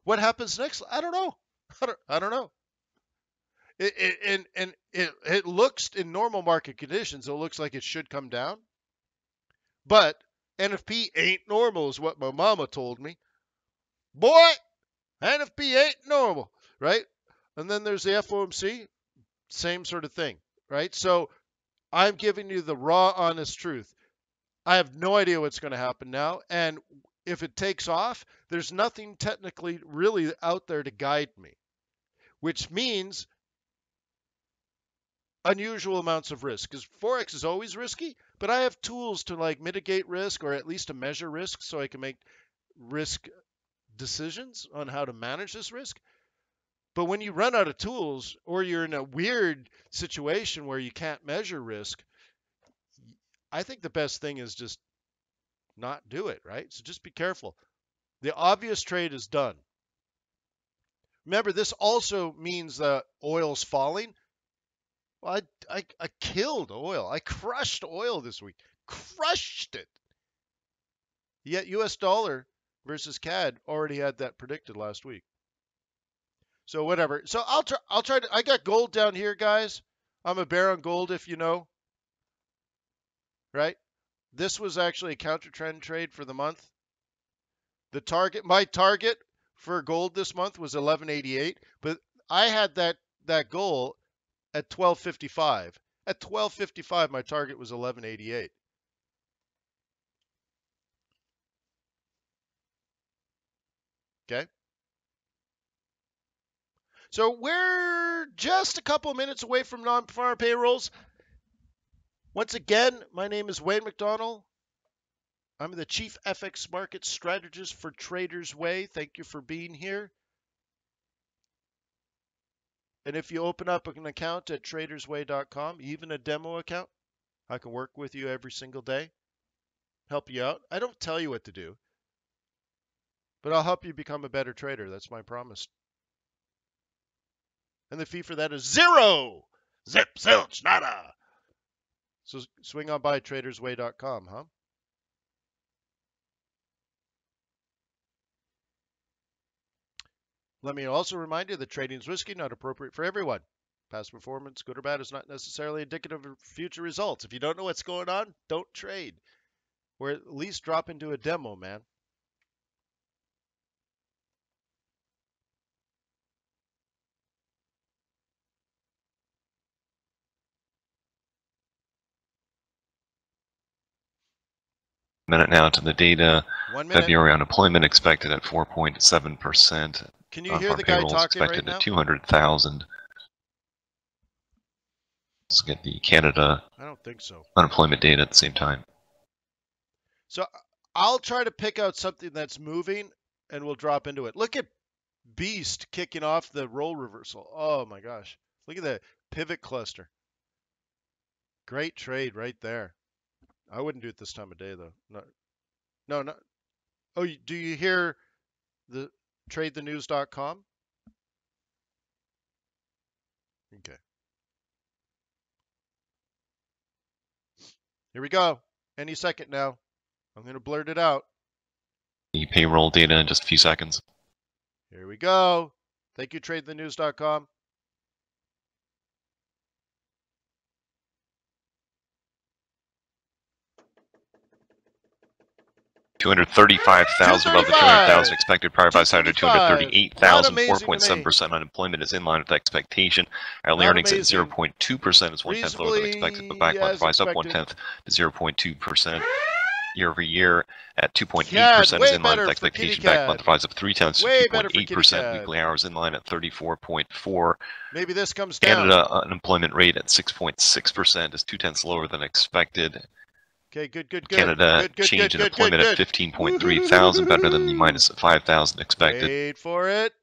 What happens next? I don't know. I don't know. It looks in normal market conditions, it looks like it should come down. But NFP ain't normal, is what my mama told me. Boy, NFP ain't normal, right? And then there's the FOMC, same sort of thing, right? So I'm giving you the raw, honest truth. I have no idea what's going to happen now. And if it takes off, there's nothing technically really out there to guide me, which means unusual amounts of risk, because Forex is always risky, but I have tools to like mitigate risk or at least to measure risk so I can make risk decisions on how to manage this risk. But when you run out of tools or you're in a weird situation where you can't measure risk, I think the best thing is just not do it, right? So just be careful. The obvious trade is done. Remember, this also means that oil's falling. Well, I killed oil. I crushed oil this week. Crushed it. Yet US dollar versus CAD already had that predicted last week. So whatever. So I'll try to I got gold down here, guys. I'm a bear on gold if you know, right? This was actually a counter trend trade for the month. My target for gold this month was 1188, but I had that goal at 1255. At 1255 my target was 1188. Okay? So we're just a couple minutes away from non-farm payrolls. Once again, my name is Wayne McDonell. I'm the Chief FX Market Strategist for Traders Way. Thank you for being here. And if you open up an account at tradersway.com, even a demo account, I can work with you every single day, help you out. I don't tell you what to do, but I'll help you become a better trader. That's my promise. And the fee for that is zero. Zip, zilch, nada. So swing on by tradersway.com, huh? Let me also remind you that trading is risky, not appropriate for everyone. Past performance, good or bad, is not necessarily indicative of future results. If you don't know what's going on, don't trade. Or at least drop into a demo, man. Minute now to the data. 1 minute. February unemployment expected at 4.7%. Can you hear the guy payrolls talking right expected now? at 200,000. Let's get the Canada I don't think so. unemployment data at the same time. So I'll try to pick out something that's moving and we'll drop into it. Look at Beast kicking off the roll reversal. Oh my gosh. Look at the pivot cluster. Great trade right there. I wouldn't do it this time of day though. No. Oh, do you hear the tradethenews.com? Okay. Here we go. Any second now. I'm going to blurt it out. The payroll data in just a few seconds. Here we go. Thank you, tradethenews.com. $235,000 above the 200,000 expected. Prior buy side at 238,000. Not amazing to 4.7% unemployment is in line with expectation. Hourly Not earnings amazing. at 0.2% is 1/10 lower than expected, but backmonth rise up 1/10 to 0.2%. Year over year at 2.8% is in line with expectation. Backmonth rise up 0.3 to 2.8%. Weekly hours in line at 34.4. Maybe this comes down. Canada unemployment rate at 6.6% is 0.2 lower than expected. Okay, good. Canada change in employment at 15.3 thousand, better than the minus 5,000 expected. Wait for it.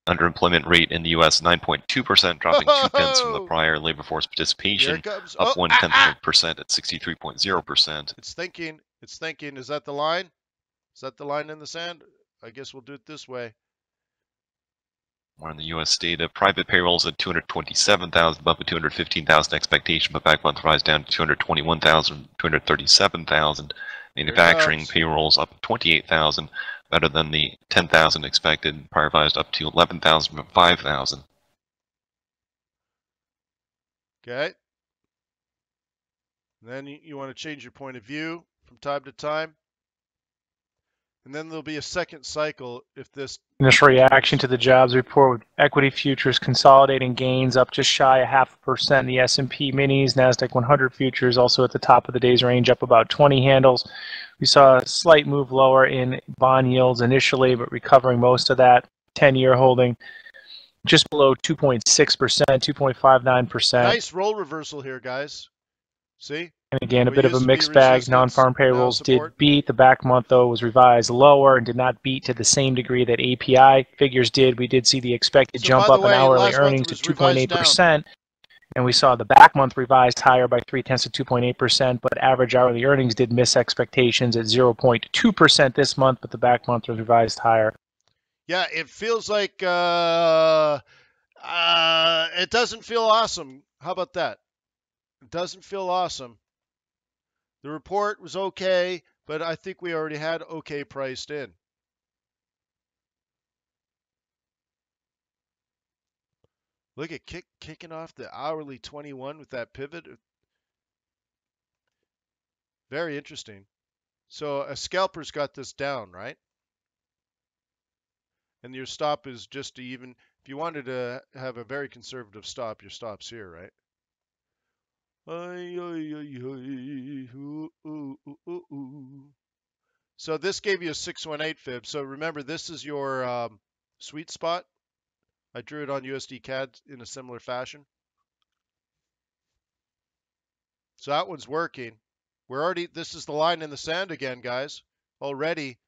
Underemployment rate in the U.S. 9.2%, dropping 0.2 from the prior. Labor force participation up 0.1% at 63.0%. It's thinking. Is that the line? Is that the line in the sand? I guess we'll do it this way. More on the U.S. data. Private payrolls at 227,000, above the 215,000 expectation, but back-month rise down to 221,000, 237,000. Manufacturing payrolls up 28,000, better than the 10,000 expected. Prior rise up to 11,000 from 5,000. Okay. And then you want to change your point of view from time to time. And then there'll be a second cycle if this... Initial reaction to the jobs report with equity futures consolidating gains up just shy of 0.5% in the S&P minis. NASDAQ 100 futures also at the top of the day's range, up about 20 handles. We saw a slight move lower in bond yields initially, but recovering most of that. 10-year holding just below 2.6%, 2.59%. Nice roll reversal here, guys. See? And again, a bit of a mixed bag. Non-farm payrolls did beat. The back month, though, was revised lower and did not beat to the same degree that API figures did. We did see the expected jump up in hourly earnings to 2.8%. And we saw the back month revised higher by 0.3 to 2.8%, but average hourly earnings did miss expectations at 0.2% this month, but the back month was revised higher. Yeah, it feels like it doesn't feel awesome. How about that? It doesn't feel awesome. The report was okay, but I think we already had okay priced in. Look at kicking off the hourly 21 with that pivot. Very interesting. So a scalper's got this down, right? And your stop is just to even, if you wanted to have a very conservative stop, your stop's here, right? So this gave you a 618 fib. So remember, this is your sweet spot. I drew it on USD CAD in a similar fashion. So that one's working. This is the line in the sand again, guys. Already,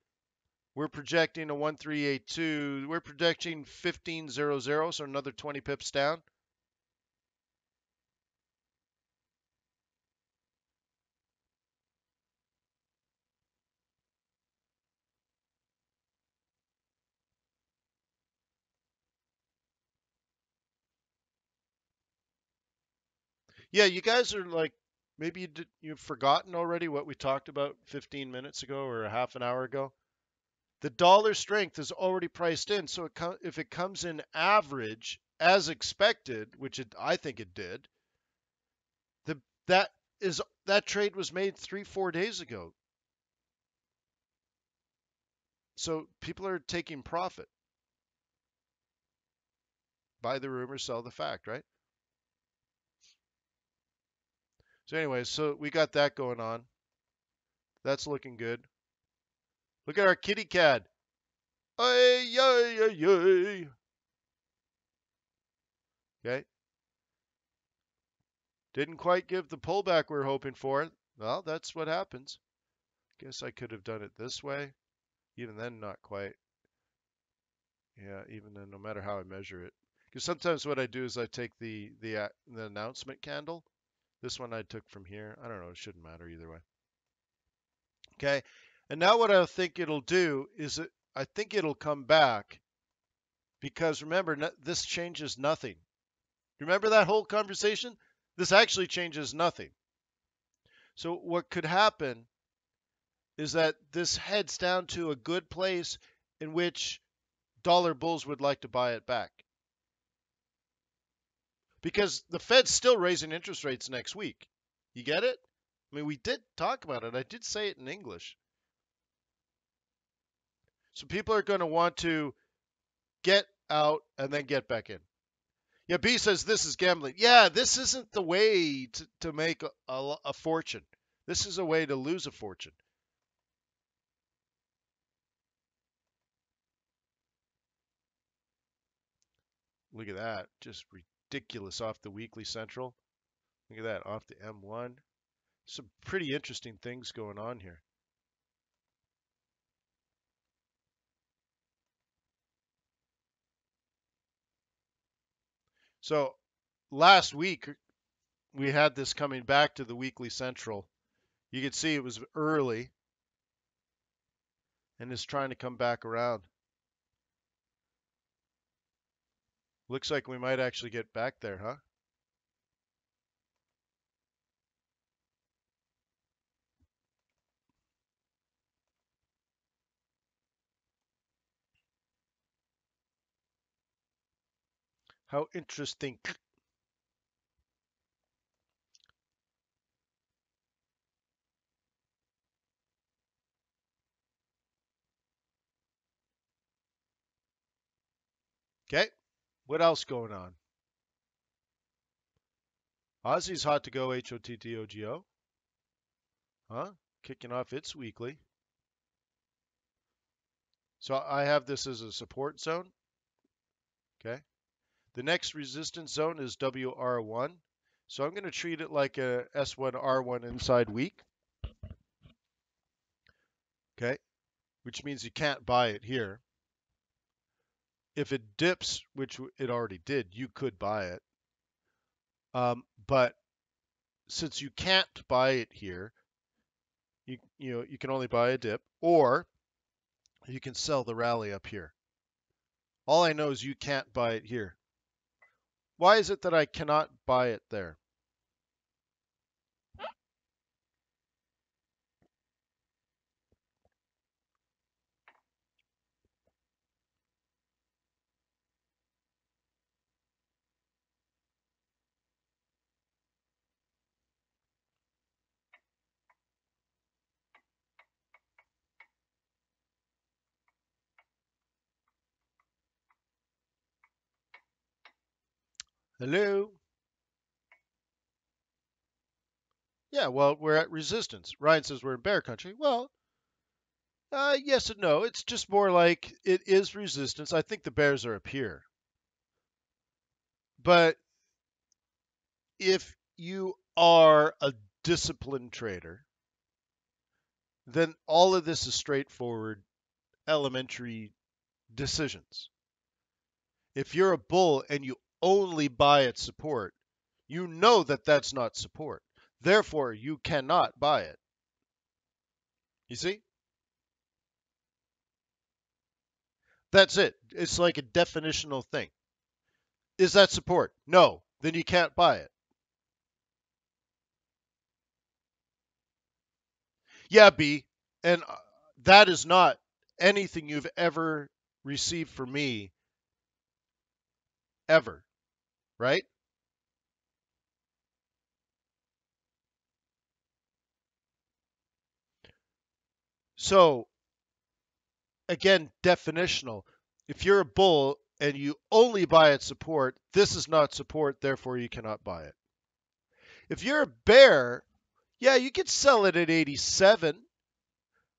we're projecting a 1382. We're projecting 1500, so another 20 pips down. Yeah, you guys are like, maybe you've forgotten already what we talked about 15 minutes ago or a half an hour ago. The dollar strength is already priced in, so if it comes in average as expected, which I think it did, that trade was made 3-4 days ago. So people are taking profit. Buy the rumor, sell the fact, right? So anyway, so we got that going on. That's looking good. Look at our kitty cat. Ay, ay, ay, ay. Okay. Didn't quite give the pullback we're hoping for. Well, that's what happens. Guess I could have done it this way. Even then, not quite. Yeah, even then, no matter how I measure it. Because sometimes what I do is I take the announcement candle. This one I took from here. I don't know. It shouldn't matter either way. Okay. And now what I think it'll do is I think it'll come back. Because remember, this changes nothing. Remember that whole conversation? This actually changes nothing. So what could happen is that this heads down to a good place in which dollar bulls would like to buy it back. Because the Fed's still raising interest rates next week. You get it? I mean, we did talk about it. I did say it in English. So people are going to want to get out and then get back in. Yeah, B says this is gambling. Yeah, this isn't the way to make a fortune. This is a way to lose a fortune. Look at that. Just ridiculous off the weekly central. Look at that, off the M1. Some pretty interesting things going on here. So last week, we had this coming back to the weekly central. You can see it was early and it's trying to come back around. Looks like we might actually get back there, huh? How interesting. Okay, what else going on? Aussie's hot to go, HOTTOGO. Huh? Kicking off its weekly. So I have this as a support zone. Okay. The next resistance zone is WR1. So I'm going to treat it like a S1R1 inside week. Okay. Which means you can't buy it here. If it dips, which it already did, you could buy it. But since you can't buy it here, you can only buy a dip, or you can sell the rally up here. All I know is you can't buy it here. Why is it that I cannot buy it there? Hello? Yeah, well, we're at resistance. Ryan says we're in bear country. Well, yes and no. It's just more like it is resistance. I think the bears are up here. But if you are a disciplined trader, then all of this is straightforward, elementary decisions. If you're a bull and you only buy at support, you know that that's not support. Therefore, you cannot buy it. You see? That's it. It's like a definitional thing. Is that support? No. Then you can't buy it. Yeah, B. And that is not anything you've ever received from me ever, right? So, again, definitional. If you're a bull and you only buy at support, this is not support, therefore you cannot buy it. If you're a bear, yeah, you could sell it at 87.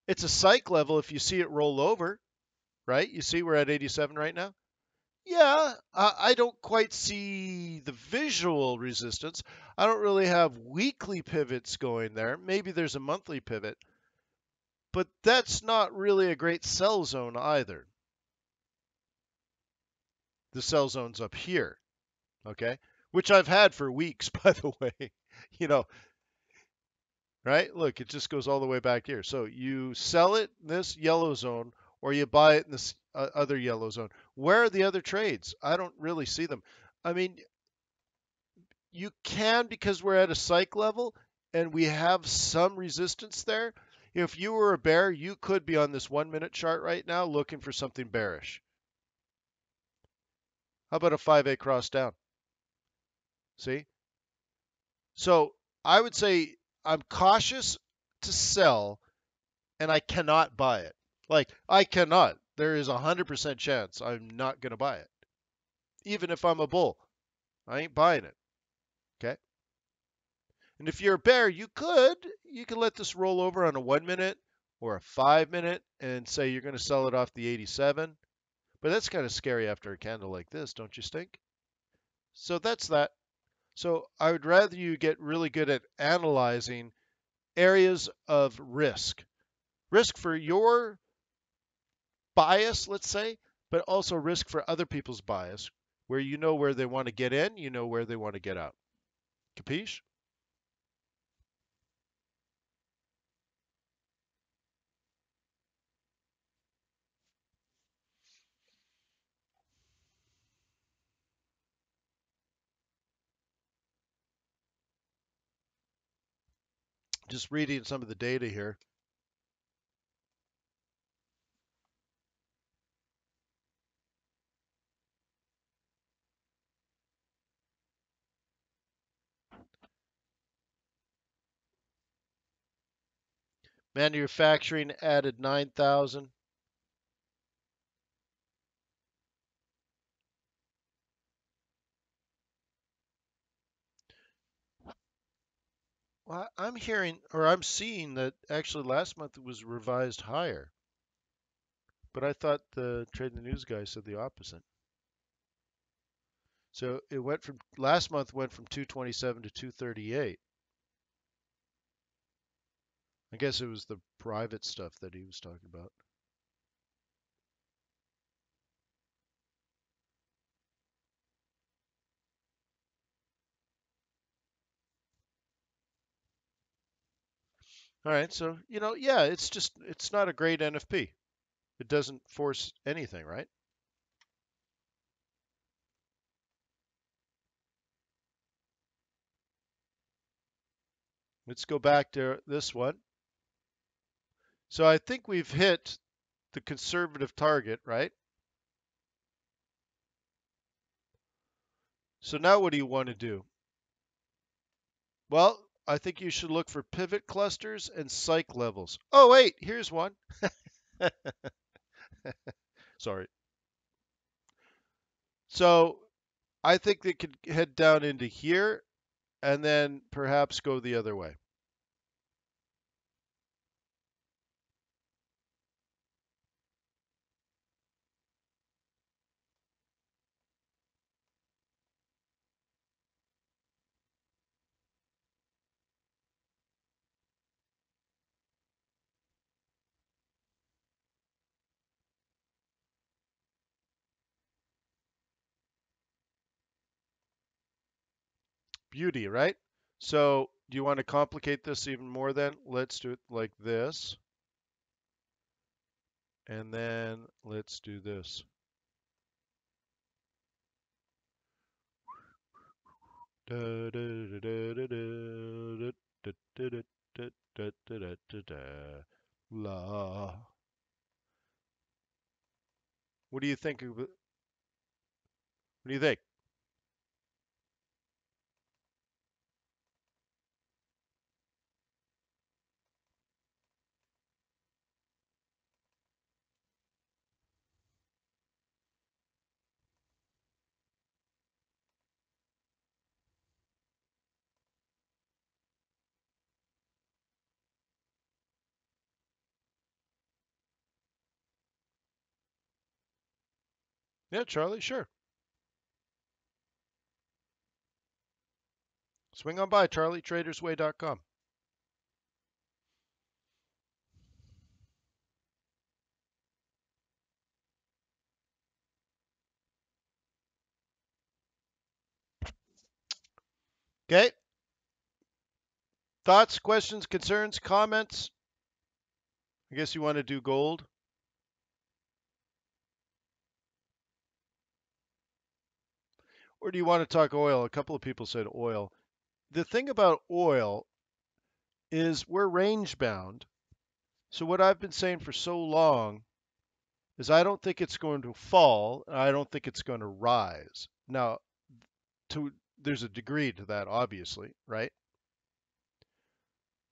It's a psych level if you see it roll over, right? You see we're at 87 right now? Yeah, I don't quite see the visual resistance. I don't really have weekly pivots going there. Maybe there's a monthly pivot, but that's not really a great sell zone either. The sell zone's up here, okay? Which I've had for weeks, by the way. You know, right? Look, it just goes all the way back here. So you sell it in this yellow zone or you buy it in this other yellow zone. Where are the other trades? I don't really see them. I mean, you can because we're at a psych level and we have some resistance there. If you were a bear, you could be on this 1 minute chart right now looking for something bearish. How about a 5A cross down? See? So I would say I'm cautious to sell and I cannot buy it. Like, I cannot. There is a 100% chance I'm not going to buy it. Even if I'm a bull, I ain't buying it. Okay? And if you're a bear, you could let this roll over on a 1 minute or a 5 minute and say you're going to sell it off the 87. But that's kind of scary after a candle like this, don't you think? So that's that. So I would rather you get really good at analyzing areas of risk. Risk for your bias, let's say, but also risk for other people's bias, where you know where they want to get in, you know where they want to get out. Capiche? Just reading some of the data here. Manufacturing added 9,000. Well, I'm hearing, or I'm seeing that actually last month it was revised higher. But I thought the Trade the News guy said the opposite. So it went from, last month went from 227 to 238. I guess it was the private stuff that he was talking about. All right, so, yeah, it's not a great NFP. It doesn't force anything, right? Let's go back to this one. So I think we've hit the conservative target, right? So now what do you want to do? Well, I think you should look for pivot clusters and psych levels. Oh, wait, here's one. Sorry. So I think they could head down into here and then perhaps go the other way. Beauty, right? So do you want to complicate this even more then? Let's do it like this. And then let's do this. La. What do you think of it? What do you think? Yeah, Charlie, sure. Swing on by, Charlie, tradersway.com. Okay. Thoughts, questions, concerns, comments? I guess you want to do gold. Or do you want to talk oil? A couple of people said oil. The thing about oil is we're range bound. So what I've been saying for so long is I don't think it's going to fall. And I don't think it's going to rise. Now, there's a degree to that, obviously, right?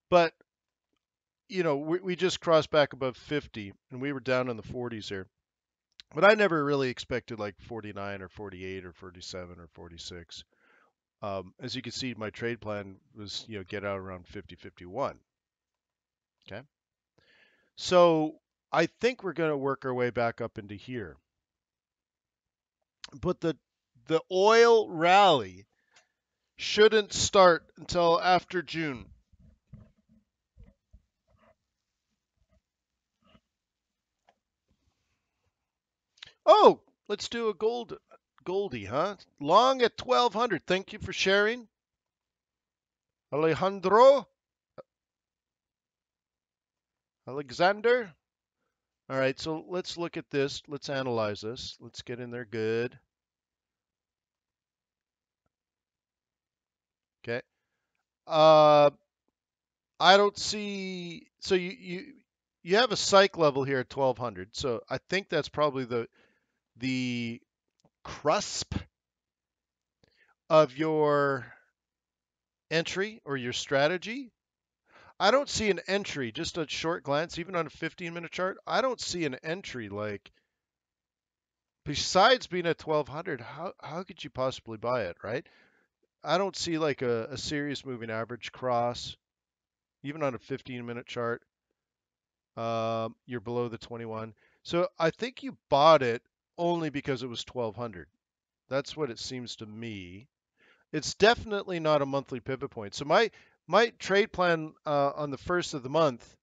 But, you know, we just crossed back above 50 and we were down in the 40s here. But I never really expected like 49 or 48 or 47 or 46. As you can see, my trade plan was, you know, get out around 50, 51. Okay. So I think we're going to work our way back up into here. But the oil rally shouldn't start until after June. Oh, let's do a Goldie, huh? Long at 1200. Thank you for sharing. Alejandro. Alexander. All right, so let's look at this. Let's analyze this. Let's get in there good. Okay. I don't see. So you have a psych level here at 1200. So I think that's probably the cusp of your entry or your strategy. I don't see an entry, just a short glance, even on a 15-minute chart. I don't see an entry like, besides being at 1200, how could you possibly buy it, right? I don't see like a serious moving average cross, even on a 15-minute chart. You're below the 21. So I think you bought it only because it was 1200. That's what it seems to me. It's definitely not a monthly pivot point. So my trade plan on the first of the month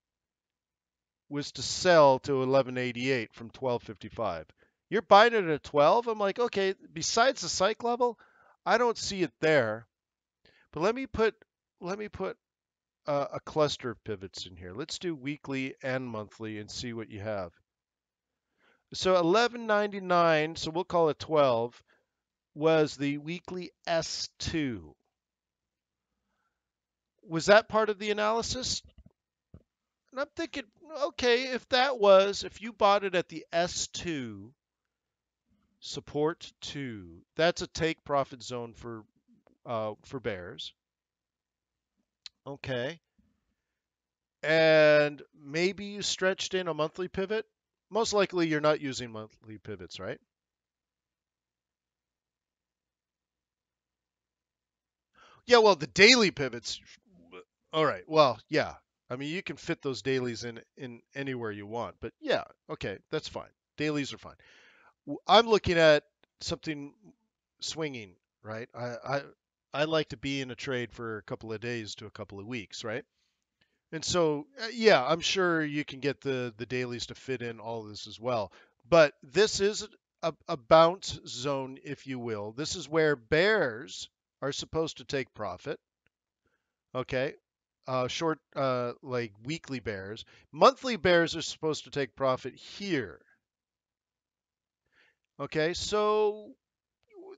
was to sell to 1188 from 1255. You're buying it at 12. I'm like, okay, besides the psych level, I don't see it there. But let me put a cluster of pivots in here. Let's do weekly and monthly and see what you have. So 1199, so we'll call it 12, was the weekly S2. Was that part of the analysis? And I'm thinking, okay, if you bought it at the S2, support 2, that's a take profit zone for bears. Okay. And maybe you stretched in a monthly pivot. Most likely you're not using monthly pivots, right? Yeah, well, the daily pivots. All right. Well, yeah. I mean, you can fit those dailies in anywhere you want, but yeah, okay, that's fine. Dailies are fine. I'm looking at something swinging, right? I like to be in a trade for a couple of days to a couple of weeks, right? And so, yeah, I'm sure you can get the dailies to fit in all of this as well. But this is a bounce zone, if you will. This is where bears are supposed to take profit. Okay. Short, like weekly bears. Monthly bears are supposed to take profit here. Okay, so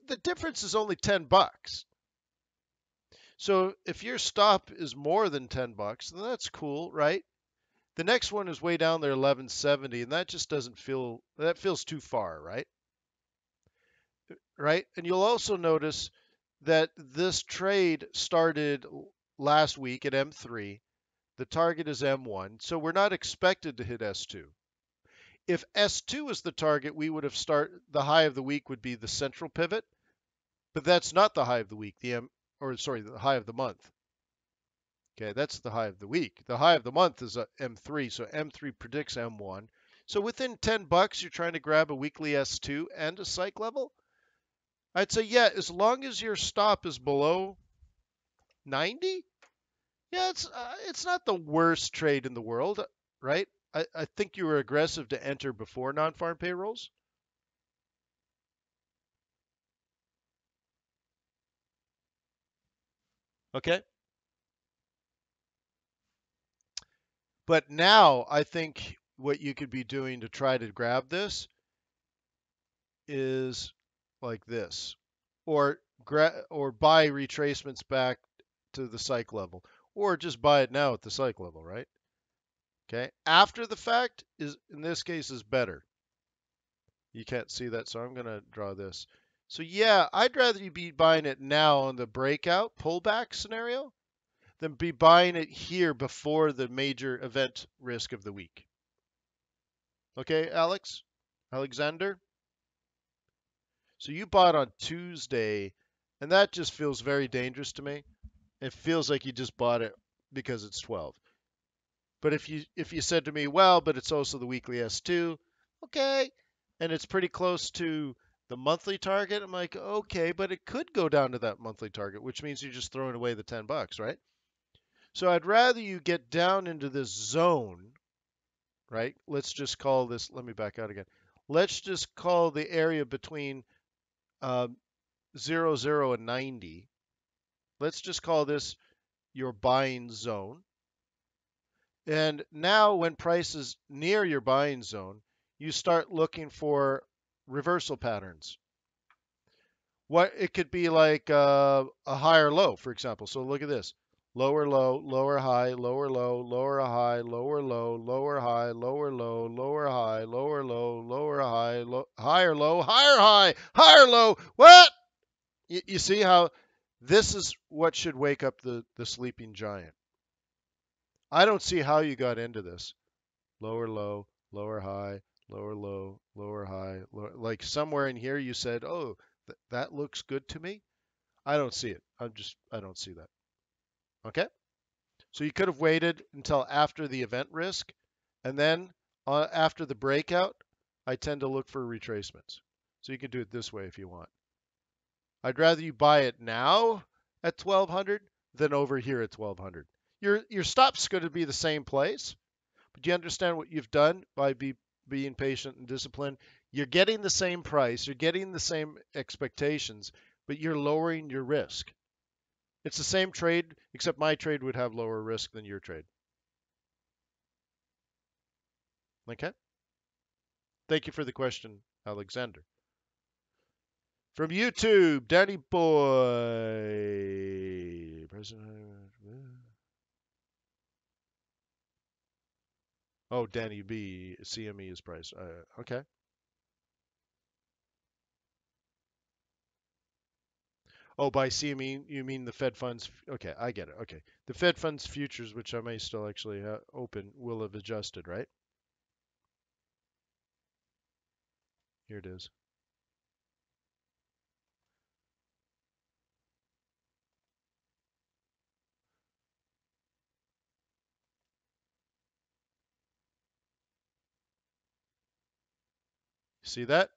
the difference is only 10 bucks. So if your stop is more than 10 bucks, then that's cool, right? The next one is way down there, 1170, and that just doesn't feel, that feels too far, right? Right? And you'll also notice that this trade started last week at M3. The target is M1, so we're not expected to hit S2. If S2 is the target, we would have the high of the week would be the central pivot, but that's not the high of the week, the high of the month. Okay, that's the high of the week. The high of the month is M3, so M3 predicts M1. So within 10 bucks, you're trying to grab a weekly S2 and a psych level? I'd say, yeah, as long as your stop is below 90, yeah, it's not the worst trade in the world, right? I think you were aggressive to enter before non-farm payrolls. Okay. But now I think what you could be doing to try to grab this is like this, or buy retracements back to the psych level, or just buy it now at the psych level, right? Okay. After the fact is, in this case, is better. You can't see that, so I'm going to draw this. So yeah, I'd rather you be buying it now on the breakout pullback scenario than be buying it here before the major event risk of the week. Okay, Alexander? So you bought on Tuesday, and that just feels very dangerous to me. It feels like you just bought it because it's 12. But if you said to me, well, but it's also the weekly S2, okay, and it's pretty close to the monthly target, I'm like, okay, but it could go down to that monthly target, which means you're just throwing away the 10 bucks, right? So I'd rather you get down into this zone, right? Let's just call this, let me back out again. Let's just call the area between 0, 0, and 90. Let's just call this your buying zone. And now when price is near your buying zone, you start looking for reversal patterns. What it could be like a higher low, for example. So look at this. Lower low, lower high, lower low, lower high, lower low, lower high, lower low, lower high, lower low, lower high, higher low, higher high, higher low. What? You see how this is what should wake up the sleeping giant. I don't see how you got into this. Lower low, lower high, lower low, lower high. Like somewhere in here you said, oh, that looks good to me. I don't see it. I don't see that. Okay? So you could have waited until after the event risk, and then after the breakout, I tend to look for retracements. So you can do it this way if you want. I'd rather you buy it now at 1200 than over here at 1200. Your stop's going to be the same place, but do you understand what you've done by being patient and disciplined? You're getting the same price, you're getting the same expectations, but you're lowering your risk. It's the same trade, except my trade would have lower risk than your trade. Okay? Thank you for the question, Alexander. From YouTube, Danny Boy. Oh, Danny B. CME is price. Okay. Oh, by CME, you mean the Fed funds? Okay, I get it. Okay. The Fed funds futures, which I may still actually open, will have adjusted, right? Here it is. See that?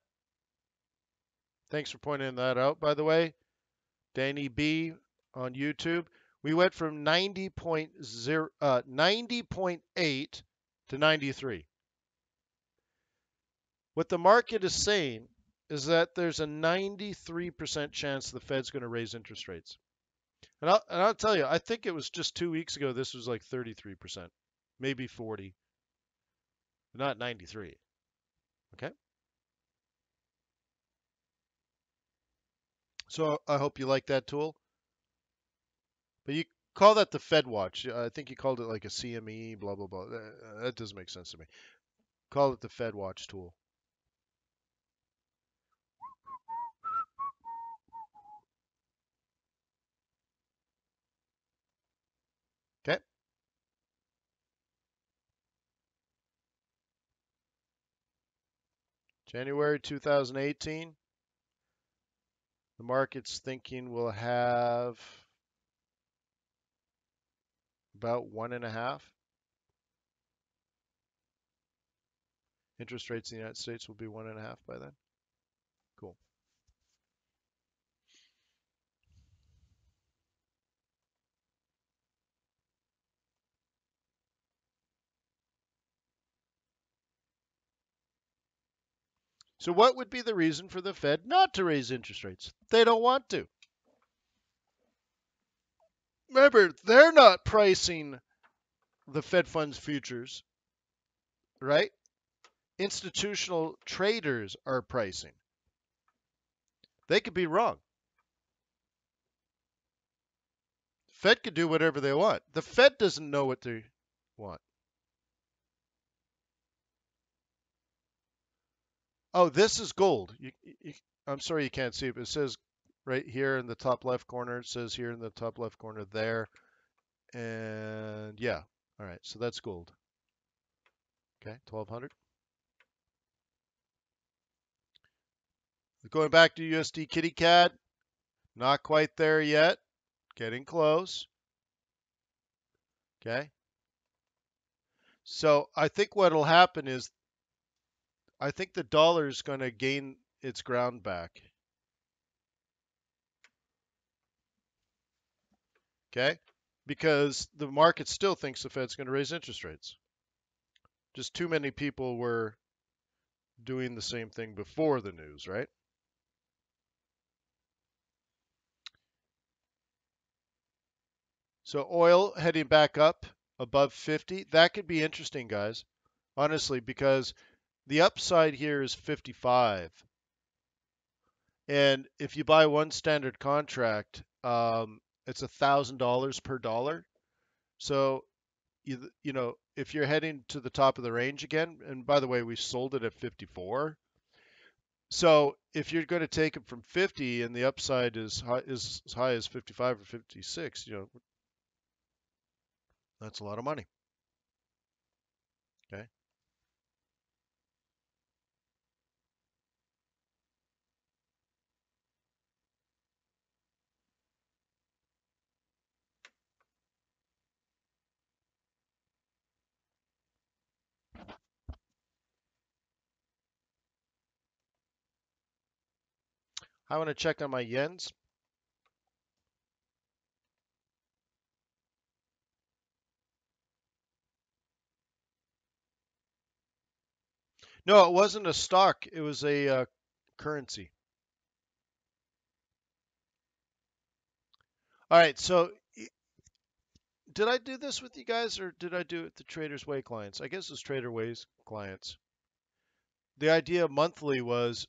Thanks for pointing that out, by the way. Danny B on YouTube. We went from 90.8 to 93. What the market is saying is that there's a 93% chance the Fed's going to raise interest rates. And I'll tell you, I think it was just 2 weeks ago, this was like 33%, maybe 40, not 93. Okay? So I hope you like that tool. But you call that the Fed Watch. I think you called it like a CME, blah, blah, blah. That doesn't make sense to me. Call it the Fed Watch tool. Okay? January 2018. The market's thinking we'll have about 1.5. Interest rates in the United States will be 1.5 by then. Cool. So what would be the reason for the Fed not to raise interest rates? They don't want to. Remember, they're not pricing the Fed funds futures, right? Institutional traders are pricing. They could be wrong. Fed could do whatever they want. The Fed doesn't know what they want. Oh, this is gold. I'm sorry you can't see it, but it says right here in the top left corner. It says here in the top left corner there. And yeah. All right. So that's gold. Okay. 1200. Going back to USD Kitty Cat. Not quite there yet. Getting close. Okay. So I think what will happen is I think the dollar is going to gain its ground back. Okay? Because the market still thinks the Fed's going to raise interest rates. Just too many people were doing the same thing before the news, right? So oil heading back up above 50. That could be interesting, guys. Honestly, because the upside here is 55. And if you buy one standard contract, it's $1,000 per dollar. So, you know, if you're heading to the top of the range again, and by the way, we sold it at 54. So if you're going to take it from 50 and the upside is as high as 55 or 56, you know, that's a lot of money. Okay. I want to check on my yens. No, it wasn't a stock. It was a currency. All right. So did I do this with you guys or did I do it with the Trader's Way clients? I guess it was Trader Way's clients. The idea monthly was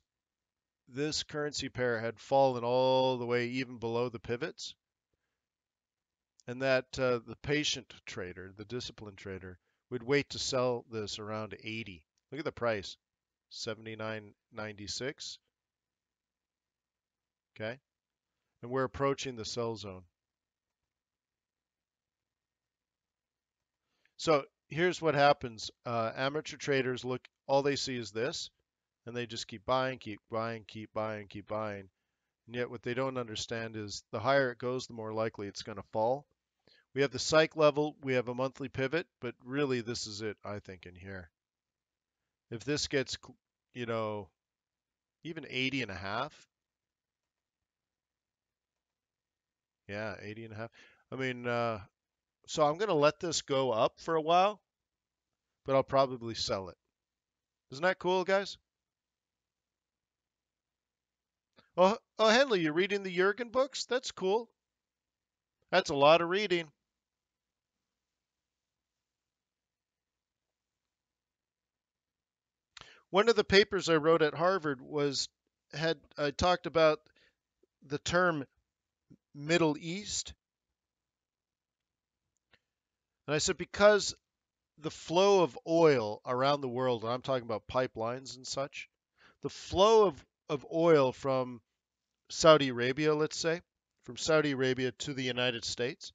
this currency pair had fallen all the way even below the pivots. And that the patient trader, the disciplined trader, would wait to sell this around 80. Look at the price, 79.96. Okay, and we're approaching the sell zone. So here's what happens: amateur traders look, all they see is this, and they just keep buying, keep buying, keep buying, keep buying. And yet, what they don't understand is the higher it goes, the more likely it's going to fall. We have the psych level, we have a monthly pivot, but really this is it, I think, in here. If this gets, you know, even 80.5, yeah, 80.5. I mean, so I'm going to let this go up for a while, but I'll probably sell it. Isn't that cool, guys? Oh, Henley, you're reading the Jurgen books? That's cool. That's a lot of reading. One of the papers I wrote at Harvard I talked about the term Middle East. And I said because the flow of oil around the world, and I'm talking about pipelines and such, the flow of oil from Saudi Arabia, let's say, from Saudi Arabia to the United States,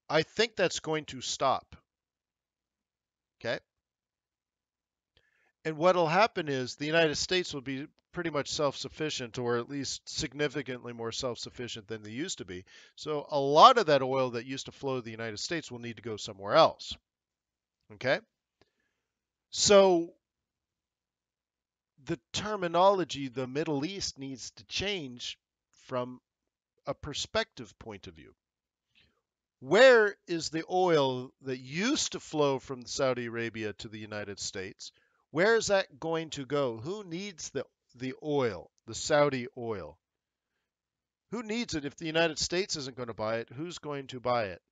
I think that's going to stop. Okay? And what'll happen is the United States will be pretty much self-sufficient, or at least significantly more self-sufficient than they used to be. So a lot of that oil that used to flow to the United States will need to go somewhere else. Okay? So the terminology, the Middle East, needs to change from a perspective point of view. Where is the oil that used to flow from Saudi Arabia to the United States? Where is that going to go? Who needs the oil, the Saudi oil? Who needs it if the United States isn't going to buy it? Who's going to buy it?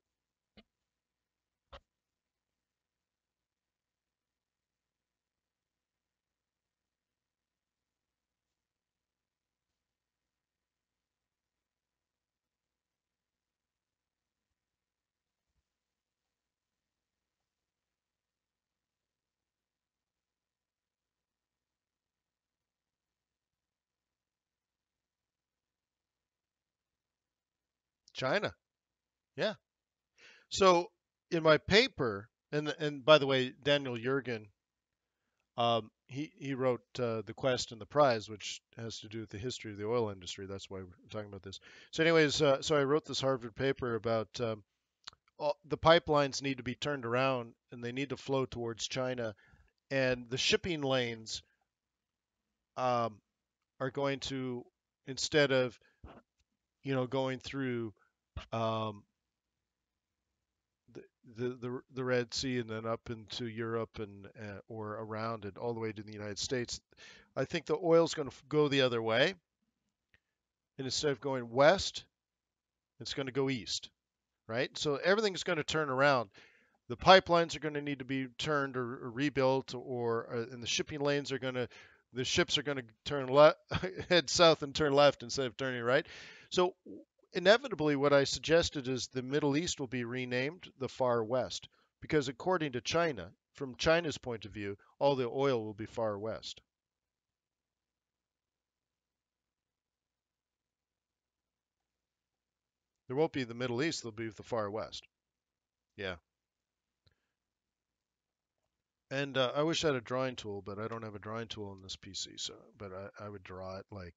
China. Yeah. So in my paper, and by the way, Daniel Jurgen, he wrote The Quest and the Prize, which has to do with the history of the oil industry. That's why we're talking about this. So anyways, so I wrote this Harvard paper about the pipelines need to be turned around and they need to flow towards China, and the shipping lanes um, are going to, instead of going through um, the Red Sea and then up into Europe and or around it all the way to the United States. I think the oil's going to go the other way, and instead of going west, it's going to go east, right? So everything's going to turn around. The pipelines are going to need to be turned or rebuilt, and the ships are going to head south and turn left instead of turning right. So inevitably, what I suggested is the Middle East will be renamed the Far West, because according to China, from China's point of view, all the oil will be Far West. There won't be the Middle East; there'll be the Far West. Yeah. And I wish I had a drawing tool, but I don't have a drawing tool in this PC. So, but I would draw it like,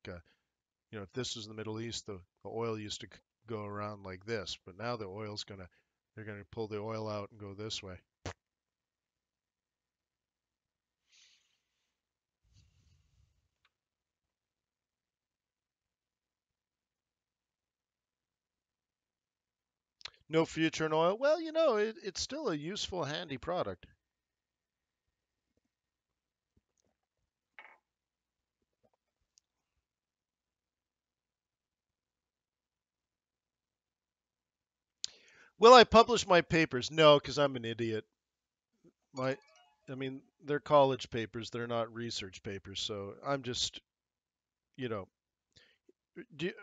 if this was the Middle East, the oil used to go around like this, but now they're gonna pull the oil out and go this way. No future in oil. Well, it's still a useful, handy product. Will I publish my papers? No, because I'm an idiot. I mean, they're college papers. They're not research papers. So I'm just, you know,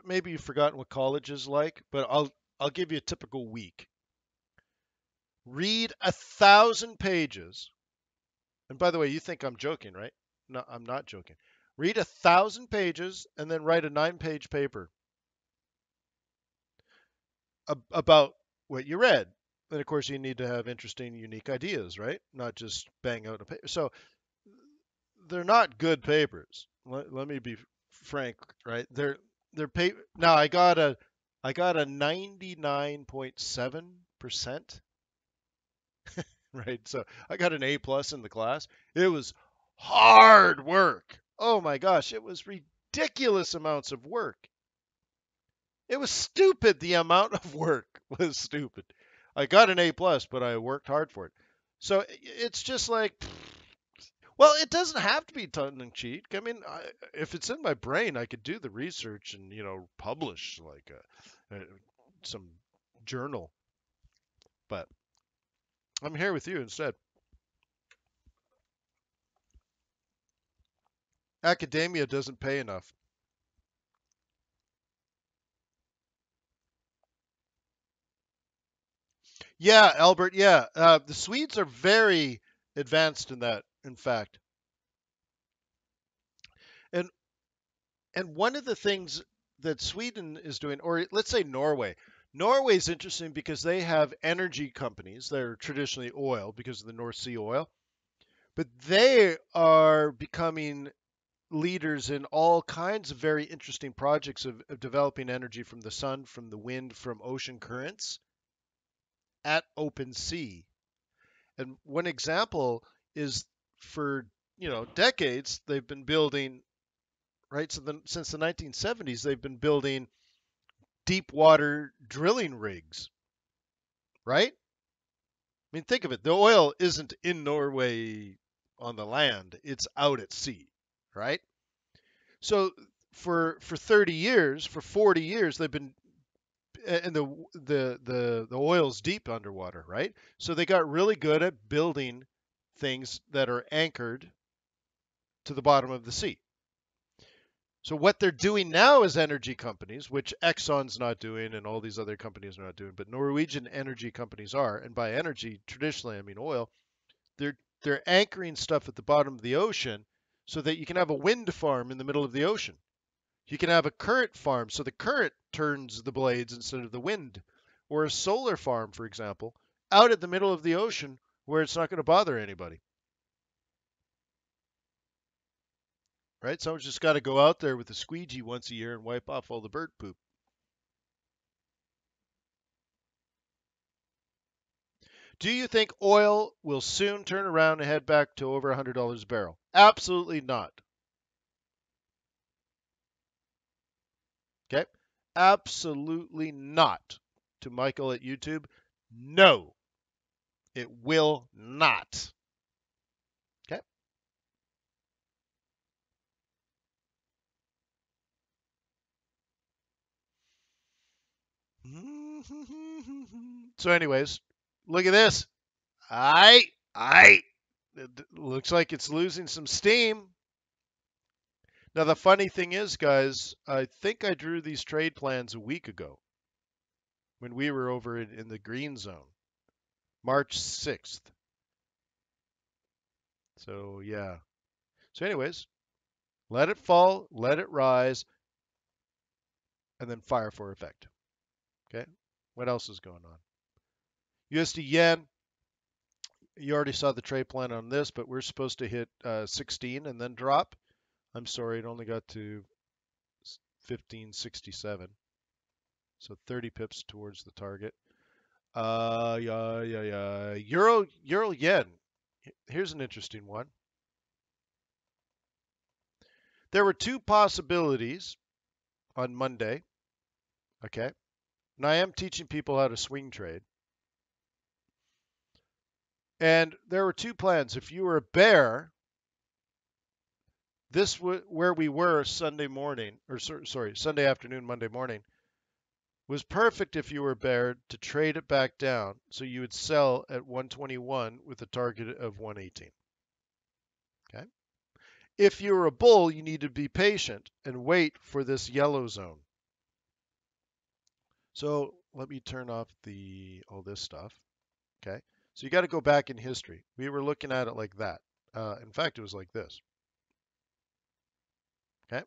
maybe you've forgotten what college is like, but I'll give you a typical week. Read 1,000 pages. And by the way, you think I'm joking, right? No, I'm not joking. Read 1,000 pages and then write a 9-page paper about what you read. And of course, you need to have interesting, unique ideas, right? Not just bang out a paper. So they're not good papers. Let me be frank, right? They're paper. Now I got a 99.7%, right? So I got an A plus in the class. It was hard work. Oh my gosh, it was ridiculous amounts of work. It was stupid. The amount of work was stupid. I got an A plus, but I worked hard for it. So it's just like, Well, it doesn't have to be tongue in cheek. I mean, if it's in my brain, I could do the research and publish like some journal. But I'm here with you instead. Academia doesn't pay enough. Yeah, Albert. Yeah, the Swedes are very advanced in that. In fact, and one of the things that Sweden is doing, or let's say Norway. Norway is interesting because they have energy companies that are traditionally oil because of the North Sea oil, but they are becoming leaders in all kinds of very interesting projects of developing energy from the sun, from the wind, from ocean currents at open sea. And one example is for decades they've been building, right? So since the 1970s they've been building deep water drilling rigs, right? I mean, think of it. The oil isn't in Norway on the land; it's out at sea, right? So for 30 years, for 40 years, they've been, and the oil's deep underwater, right? So they got really good at building things that are anchored to the bottom of the sea. So what they're doing now as energy companies, which Exxon's not doing and all these other companies are not doing, but Norwegian energy companies are, and by energy traditionally I mean oil, they're anchoring stuff at the bottom of the ocean so that you can have a wind farm in the middle of the ocean. You can have a current farm, so the current turns the blades instead of the wind. Or a solar farm, for example, out at the middle of the ocean where it's not going to bother anybody. Right? Someone's just got to go out there with a squeegee once a year and wipe off all the bird poop. Do you think oil will soon turn around and head back to over $100 a barrel? Absolutely not. Okay? Absolutely not. To Michael at YouTube, no, it will not. Okay? So, anyways, look at this. It looks like it's losing some steam. Now, the funny thing is, guys, I think I drew these trade plans a week ago when we were over in the green zone, March 6th. So, yeah. So, anyways, let it fall, let it rise, and then fire for effect. Okay? What else is going on? USD yen, you already saw the trade plan on this, but we're supposed to hit 16 and then drop. I'm sorry, it only got to 1567. So 30 pips towards the target. Yeah. Euro yen. Here's an interesting one. There were two possibilities on Monday. Okay. And I am teaching people how to swing trade. And there were two plans. If you were a bear, this where we were Sunday morning, or sorry, Sunday afternoon, Monday morning, was perfect if you were a bear to trade it back down. So you would sell at 121 with a target of 118. Okay. If you were a bull, you need to be patient and wait for this yellow zone. So let me turn off all this stuff. Okay. So you got to go back in history. We were looking at it like that. In fact, it was like this. Okay.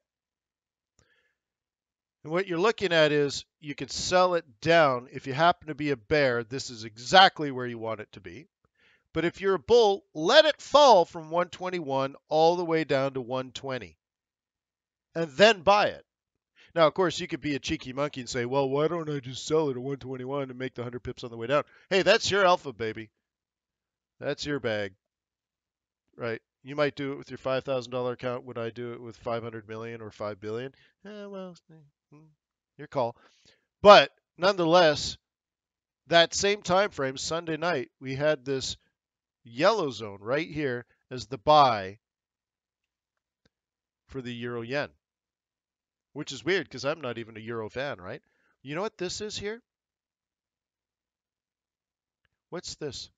And what you're looking at is you could sell it down. If you happen to be a bear, this is exactly where you want it to be. But if you're a bull, let it fall from 121 all the way down to 120 and then buy it. Now, of course, you could be a cheeky monkey and say, well, why don't I just sell it at 121 and make the 100 pips on the way down? Hey, that's your alpha, baby. That's your bag, right? You might do it with your $5,000 account. Would I do it with 500 million or 5 billion? Well, your call. But nonetheless, that same time frame, Sunday night, we had this yellow zone right here, as the buy for the euro yen, which is weird because I'm not even a euro fan, right? You know what this is here? What's this?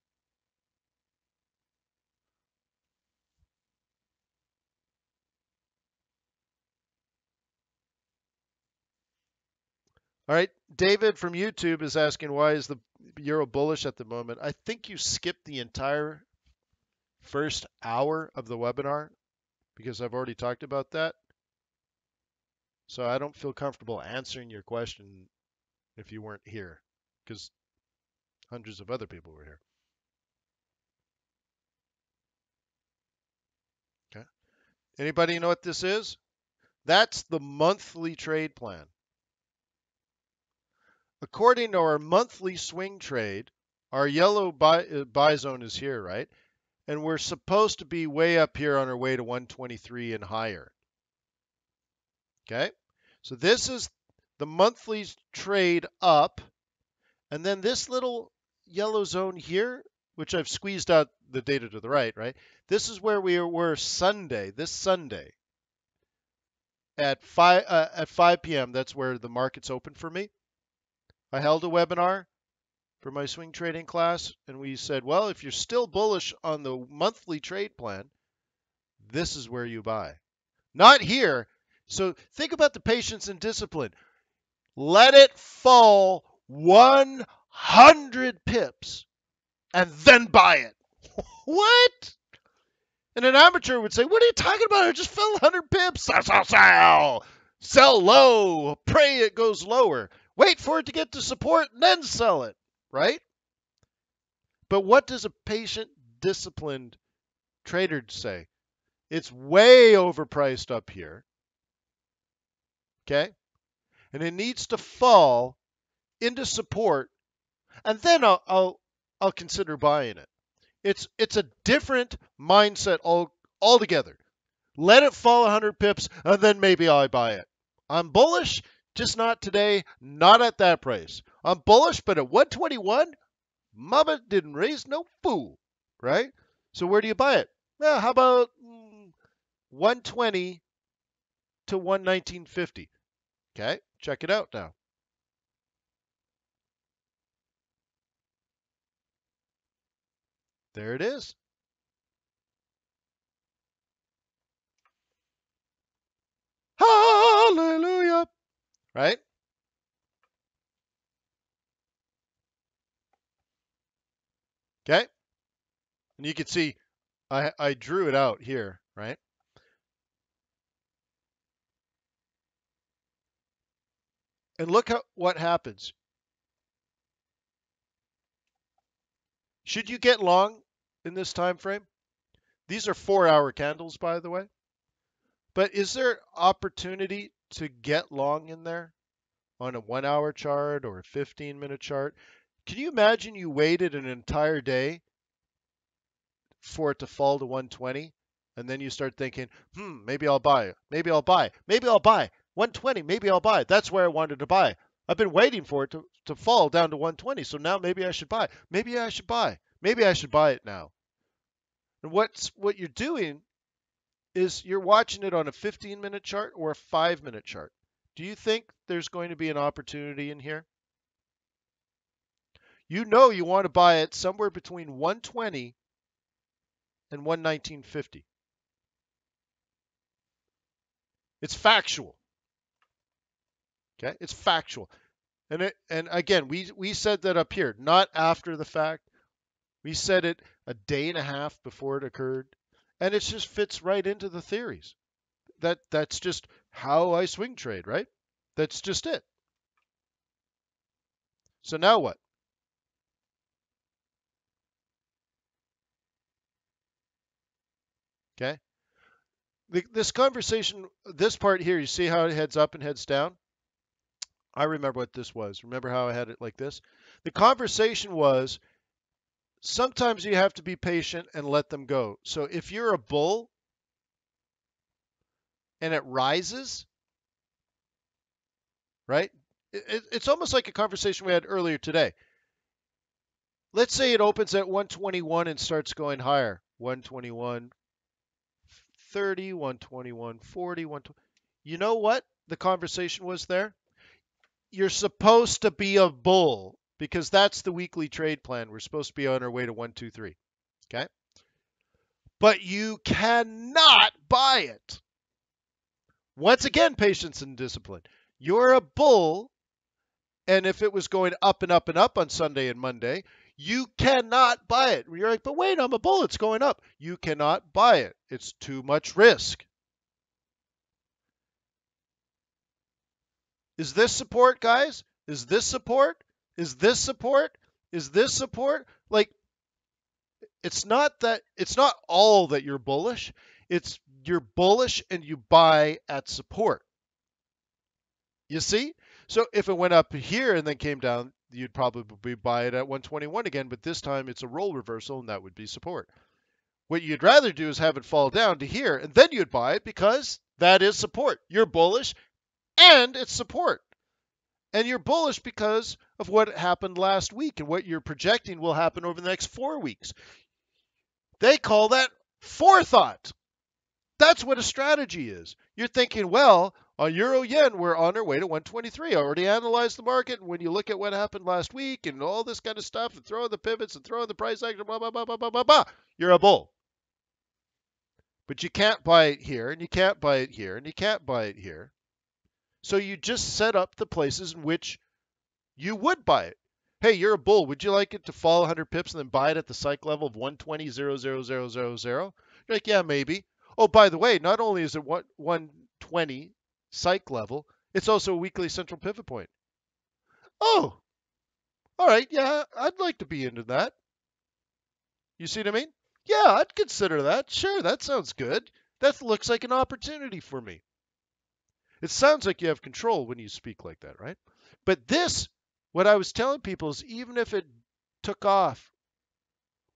All right, David from YouTube is asking, why is the euro bullish at the moment? I think you skipped the entire first hour of the webinar because I've already talked about that. So I don't feel comfortable answering your question if you weren't here, because hundreds of other people were here. Okay. Anybody know what this is? That's the monthly trade plan. According to our monthly swing trade, our yellow buy zone is here, right? And we're supposed to be way up here on our way to 123 and higher. Okay? So this is the monthly trade up. And then this little yellow zone here, which I've squeezed out the data to the right, right? This is where we were Sunday, this Sunday. At 5 p.m., that's where the market's open for me. I held a webinar for my swing trading class, and we said, well, if you're still bullish on the monthly trade plan, this is where you buy. Not here. So think about the patience and discipline. Let it fall 100 pips and then buy it. What? And an amateur would say, what are you talking about? It just fell 100 pips. Sell. Sell low. Pray it goes lower. Wait for it to get to support and then sell it, right? But what does a patient, disciplined trader say? It's way overpriced up here. Okay? And it needs to fall into support, and then I'll consider buying it. It's a different mindset altogether. Let it fall 100 pips, and then maybe I buy it. I'm bullish, just not today, not at that price. I'm bullish, but at 121, mama didn't raise no fool, right? So where do you buy it? Well, how about 120 to 119.50? Okay, check it out now. There it is. Hallelujah. Right? Okay. And you can see I drew it out here, right? And look what happens. Should you get long in this time frame? These are 4-hour candles, by the way. But is there opportunity to get long in there on a 1-hour chart or a 15-minute chart? Can you imagine you waited an entire day for it to fall to 120, and then you start thinking, maybe I'll buy, maybe I'll buy, maybe I'll buy 120, maybe I'll buy. That's where I wanted to buy. I've been waiting for it to fall down to 120, so now maybe I should buy. Maybe I should buy. Maybe I should buy it now. And what you're doing is you're watching it on a 15-minute chart or a 5-minute chart. Do you think there's going to be an opportunity in here? You know you want to buy it somewhere between 120 and 119.50. It's factual. Okay, it's factual. And again, we said that up here, not after the fact. We said it a day and a half before it occurred, and it just fits right into the theories. That's just how I swing trade, right? That's just it. So now what? Okay. This conversation, this part here, you see how it heads up and heads down? I remember what this was. Remember how I had it like this? The conversation was, sometimes you have to be patient and let them go. So if you're a bull and it rises, right? It's almost like a conversation we had earlier today. Let's say it opens at 121 and starts going higher. 121, 121.30, 121.40, 120. You know what the conversation was there? You're supposed to be a bull because that's the weekly trade plan. We're supposed to be on our way to 123. Okay? But you cannot buy it. Once again, patience and discipline. You're a bull, and if it was going up and up and up on Sunday and Monday, you cannot buy it. You're like, but wait, I'm a bull. It's going up. You cannot buy it. It's too much risk. Is this support, guys? Is this support? Is this support? Is this support? Like, it's not all that you're bullish. It's you're bullish and you buy at support. You see? So if it went up here and then came down, you'd probably buy it at 121 again, but this time it's a roll reversal and that would be support. What you'd rather do is have it fall down to here and then you'd buy it because that is support. You're bullish and it's support. And you're bullish because of what happened last week and what you're projecting will happen over the next 4 weeks. They call that forethought. That's what a strategy is. You're thinking, well, on Euro Yen, we're on our way to 123. I already analyzed the market. And when you look at what happened last week and all this kind of stuff and throw in the pivots and throw in the price action, blah, blah, blah, blah, blah, blah, blah, you're a bull. But you can't buy it here and you can't buy it here and you can't buy it here. So you just set up the places in which you would buy it. Hey, you're a bull. Would you like it to fall 100 pips and then buy it at the psych level of 120.00000? You're like, yeah, maybe. Oh, by the way, not only is it 120 psych level, it's also a weekly central pivot point. Oh, all right. Yeah, I'd like to be into that. You see what I mean? Yeah, I'd consider that. Sure, that sounds good. That looks like an opportunity for me. It sounds like you have control when you speak like that, right? But this, what I was telling people is even if it took off,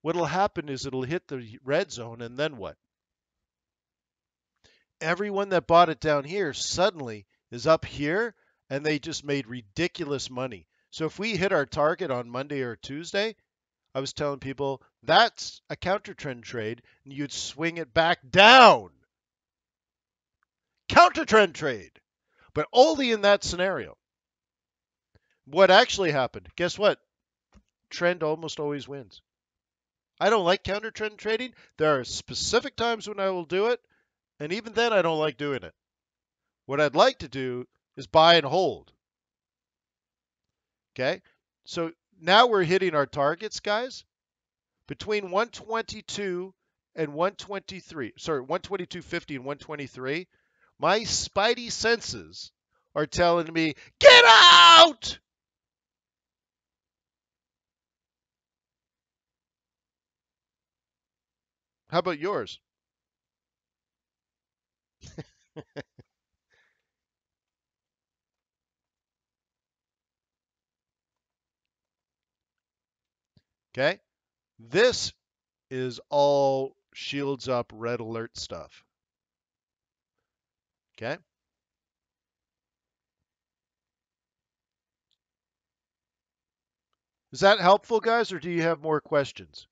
what'll happen is it'll hit the red zone and then what? Everyone that bought it down here suddenly is up here and they just made ridiculous money. So if we hit our target on Monday or Tuesday, I was telling people that's a counter trend trade and you'd swing it back down. Counter trend trade, but only in that scenario. What actually happened? Guess what? Trend almost always wins. I don't like counter trend trading. There are specific times when I will do it, and even then I don't like doing it. What I'd like to do is buy and hold. Okay? So now we're hitting our targets, guys. Between 122 and 123, sorry, 122.50 and 123, my spidey senses are telling me, get out! How about yours? Okay? This is all shields up red alert stuff. Okay? Is that helpful, guys, or do you have more questions?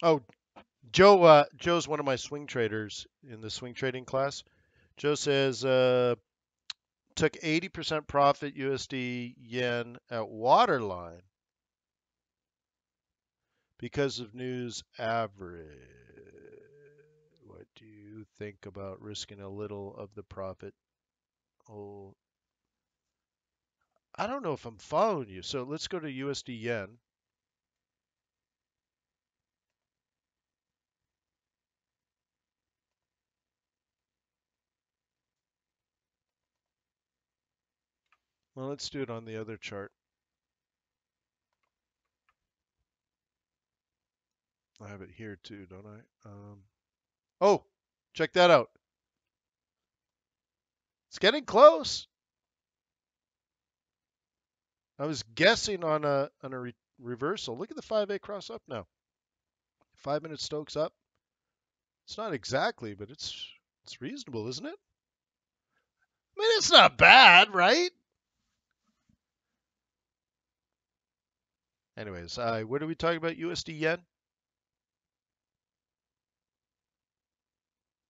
Oh, Joe's one of my swing traders in the swing trading class. Joe says took 80% profit USD yen at waterline because of news average. What do you think about risking a little of the profit? Oh, I don't know if I'm following you. So let's go to USD yen. Well, let's do it on the other chart. I have it here too, don't I? Oh, check that out. It's getting close. I was guessing on a reversal. Look at the 5A cross up now. 5-minute Stokes up. It's not exactly, but it's reasonable, isn't it? I mean, it's not bad, right? Anyways, what are we talking about? USD yen?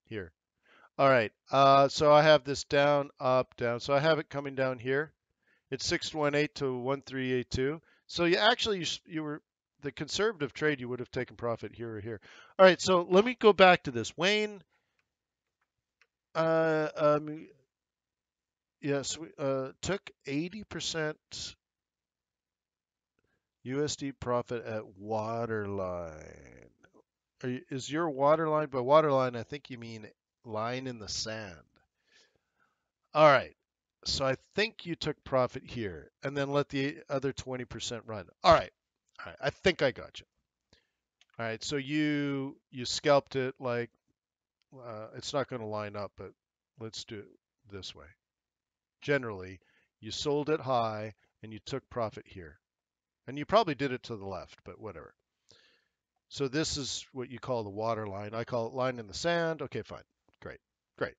Here. All right. So I have this down, up, down. So I have it coming down here. It's 618 to 1382. So you actually you were the conservative trade. You would have taken profit here or here. All right. So let me go back to this. Wayne. Yes. We took 80% USD profit at waterline. Is your waterline, by waterline, I think you mean line in the sand. All right. So I think you took profit here and then let the other 20% run. All right. All right. I think I got you. All right. So you scalped it like it's not going to line up, but let's do it this way. Generally, you sold it high and you took profit here. And you probably did it to the left, but whatever. So this is what you call the water line. I call it line in the sand. Okay, fine. Great. Great.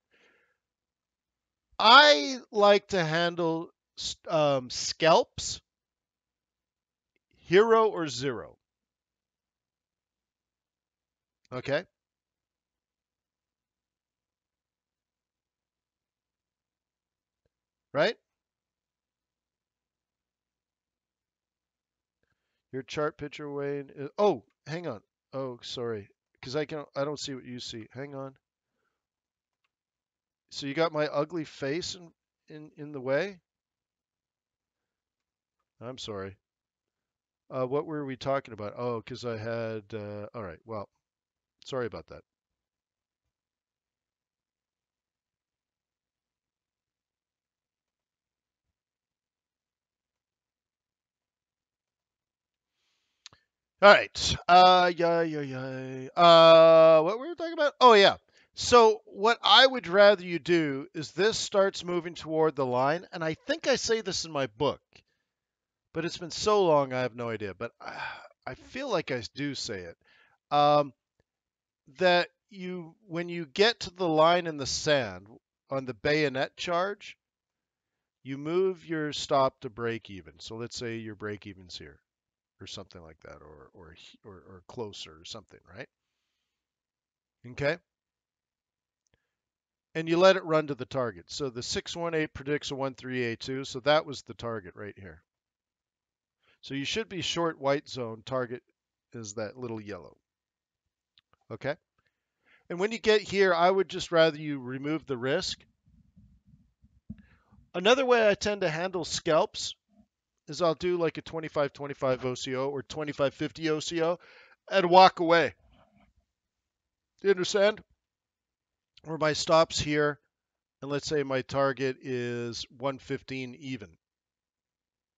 I like to handle scalps, hero or zero. Okay. Right? Your chart picture, Wayne. Oh, hang on. Oh, sorry. Because I don't see what you see. Hang on. So you got my ugly face in the way? I'm sorry. What were we talking about? Oh, because I had. All right. Well, sorry about that. All right. What were we talking about? Oh, yeah. So what I would rather you do is this starts moving toward the line, and I think I say this in my book, but it's been so long I have no idea. But I feel like I do say it. Um, that when you get to the line in the sand on the bayonet charge, you move your stop to break even. So let's say your break even's here, or something like that, or closer, or something, right? Okay. And you let it run to the target. So the 618 predicts a 1382, so that was the target right here. So you should be short white zone. Target is that little yellow. Okay. And when you get here, I would just rather you remove the risk. Another way I tend to handle scalps is I'll do like a 25-25 OCO or 25-50 OCO and walk away. You understand? Where my stop's here, and let's say my target is 115 even,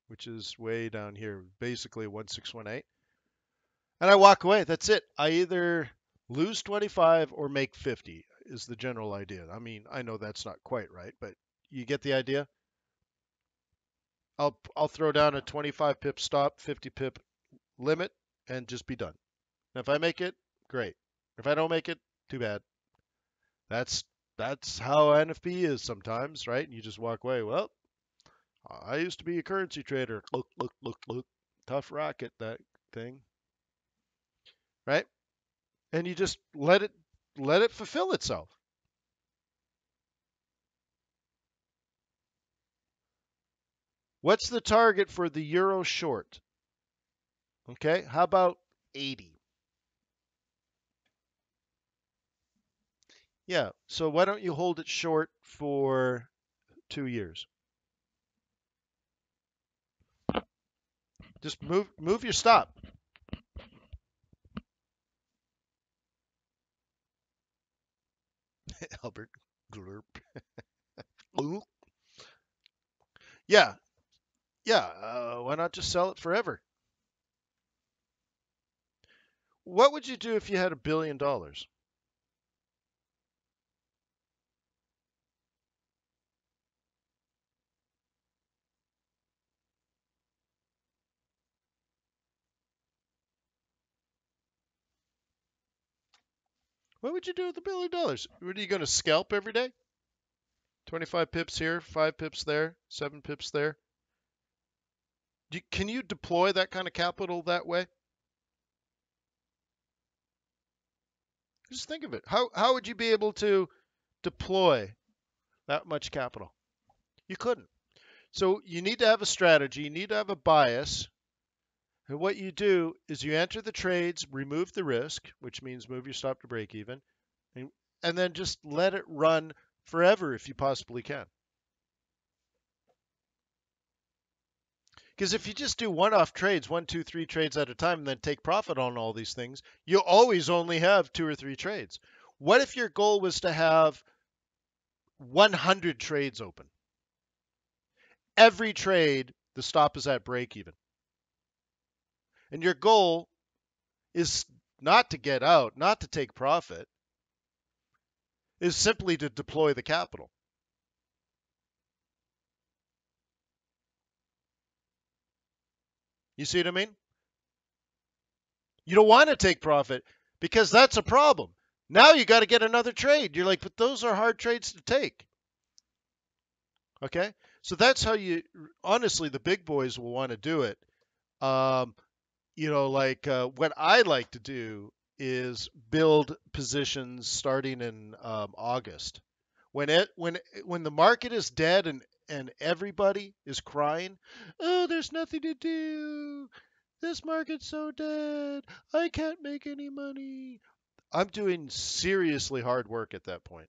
which is way down here, basically 1618. And I walk away. That's it. I either lose 25 or make 50 is the general idea. I mean, I know that's not quite right, but you get the idea? I'll throw down a 25 pip stop, 50 pip limit, and just be done. And if I make it, great. If I don't make it, too bad. That's how NFP is sometimes, right? And you just walk away. Well, I used to be a currency trader. Look. Tough rocket, that thing. Right? And you just let it fulfill itself. What's the target for the euro short? Okay, how about 80? Yeah, so why don't you hold it short for 2 years? Just move your stop. Albert Glurp. Yeah, why not just sell it forever? What would you do if you had $1 billion? What would you do with $1 billion? What are you going to scalp every day? 25 pips here, 5 pips there, 7 pips there. Can you deploy that kind of capital that way? Just think of it. How would you be able to deploy that much capital? You couldn't. So you need to have a strategy. You need to have a bias. And what you do is you enter the trades, remove the risk, which means move your stop to break even, and then just let it run forever if you possibly can. Because if you just do one-off trades, 1, 2, 3 trades at a time, and then take profit on all these things, you'll always only have 2 or 3 trades. What if your goal was to have 100 trades open? Every trade, the stop is at break even. And your goal is not to get out, not to take profit, is simply to deploy the capital. You see what I mean? You don't want to take profit because that's a problem. Now you got to get another trade. You're like, but those are hard trades to take. Okay? So that's how you, honestly, the big boys will want to do it. What I like to do is build positions starting in August. When the market is dead and everybody is crying, oh, there's nothing to do. This market's so dead. I can't make any money. I'm doing seriously hard work at that point.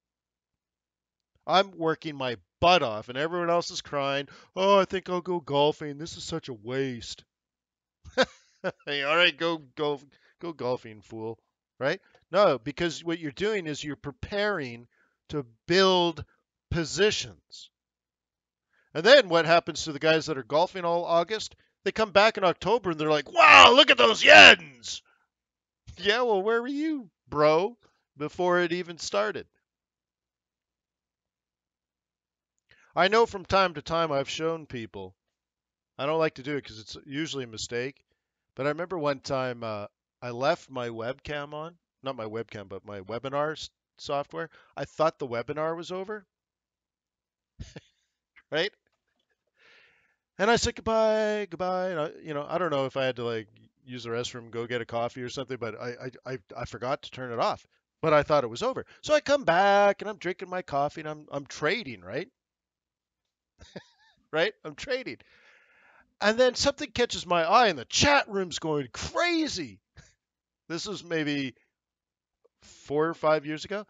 I'm working my butt off and everyone else is crying, oh, I think I'll go golfing. This is such a waste. Hey, all right, go golfing, fool. Right? No, because what you're doing is you're preparing to build positions. And then what happens to the guys that are golfing all August? They come back in October and they're like, wow, look at those yens. Yeah, well, where were you, bro, before it even started? I know from time to time I've shown people, I don't like to do it because it's usually a mistake, but I remember one time I left my webcam on, not my webcam, but my webinar software. I thought the webinar was over, right? And I said goodbye. And I don't know if I had to like use the restroom, go get a coffee or something, but I forgot to turn it off. But I thought it was over. So I come back and I'm drinking my coffee and I'm trading, right? Right? I'm trading. And then something catches my eye and the chat room's going crazy. This was maybe 4 or 5 years ago.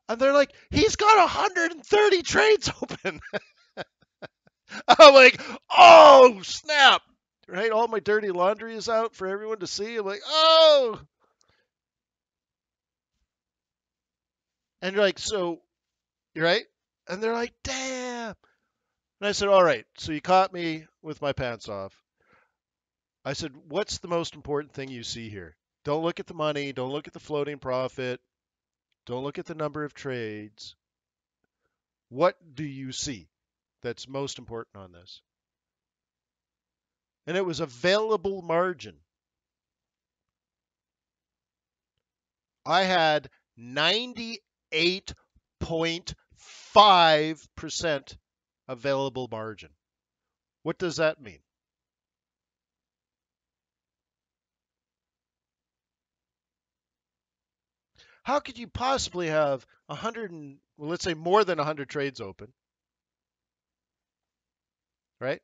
And they're like, he's got 130 trades open. I'm like, oh, snap. Right? All my dirty laundry is out for everyone to see. I'm like, oh. And you're like, so, right? And they're like, damn. And I said, all right, so you caught me with my pants off. I said, what's the most important thing you see here? Don't look at the money. Don't look at the floating profit. Don't look at the number of trades. What do you see that's most important on this? And it was available margin. I had 98.5% available margin. What does that mean? How could you possibly have 100 and, well, let's say more than 100 trades open, right?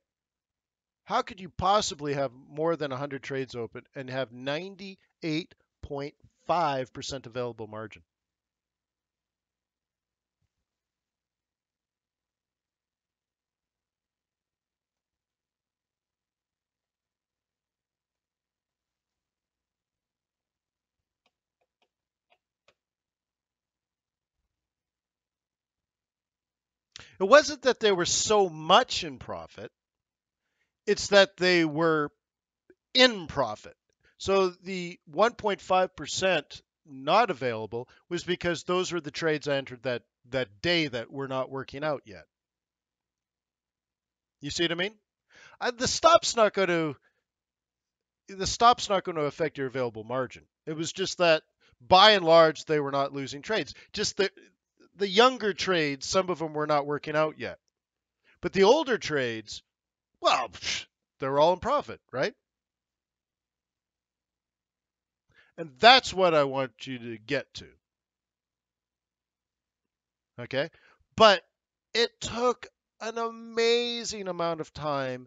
How could you possibly have more than 100 trades open and have 98.5% available margin? It wasn't that they were so much in profit. It's that they were in profit. So the 1.5% not available was because those were the trades I entered that day that were not working out yet. You see what I mean? The stop's not going to affect your available margin. It was just that by and large they were not losing trades. Just the the younger trades, some of them were not working out yet. But the older trades, well, they're all in profit, right? And that's what I want you to get to. Okay? But it took an amazing amount of time,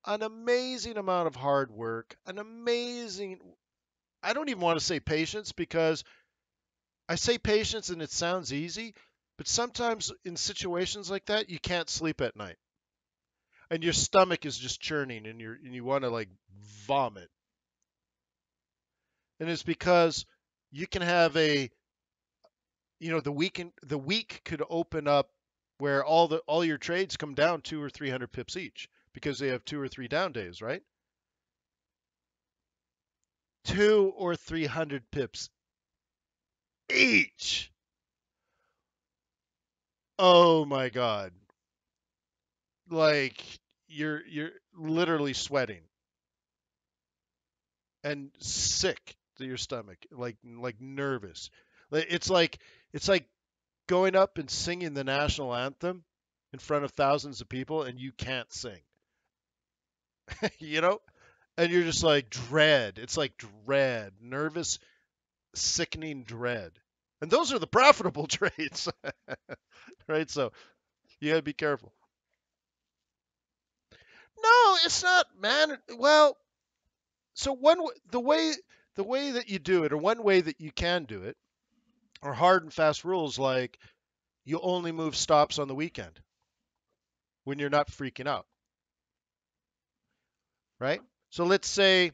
an amazing amount of hard work, I don't even want to say patience, because I say patience and it sounds easy, but sometimes in situations like that, you can't sleep at night. And your stomach is just churning and you want to like vomit. And it's because you can have the week could open up where all your trades come down 200 or 300 pips each because they have 2 or 3 down days, right? 200 or 300 pips each. Oh my God. Like you're literally sweating and sick to your stomach, like nervous. It's like going up and singing the national anthem in front of thousands of people and you can't sing. you know? And you're just like dread. It's like dread, nervous, sickening dread. And those are the profitable trades. right? So you got to be careful. No, it's not, man. Well, so the way that you do it, or one way that you can do it, are hard and fast rules like you only move stops on the weekend when you're not freaking out. Right? So let's say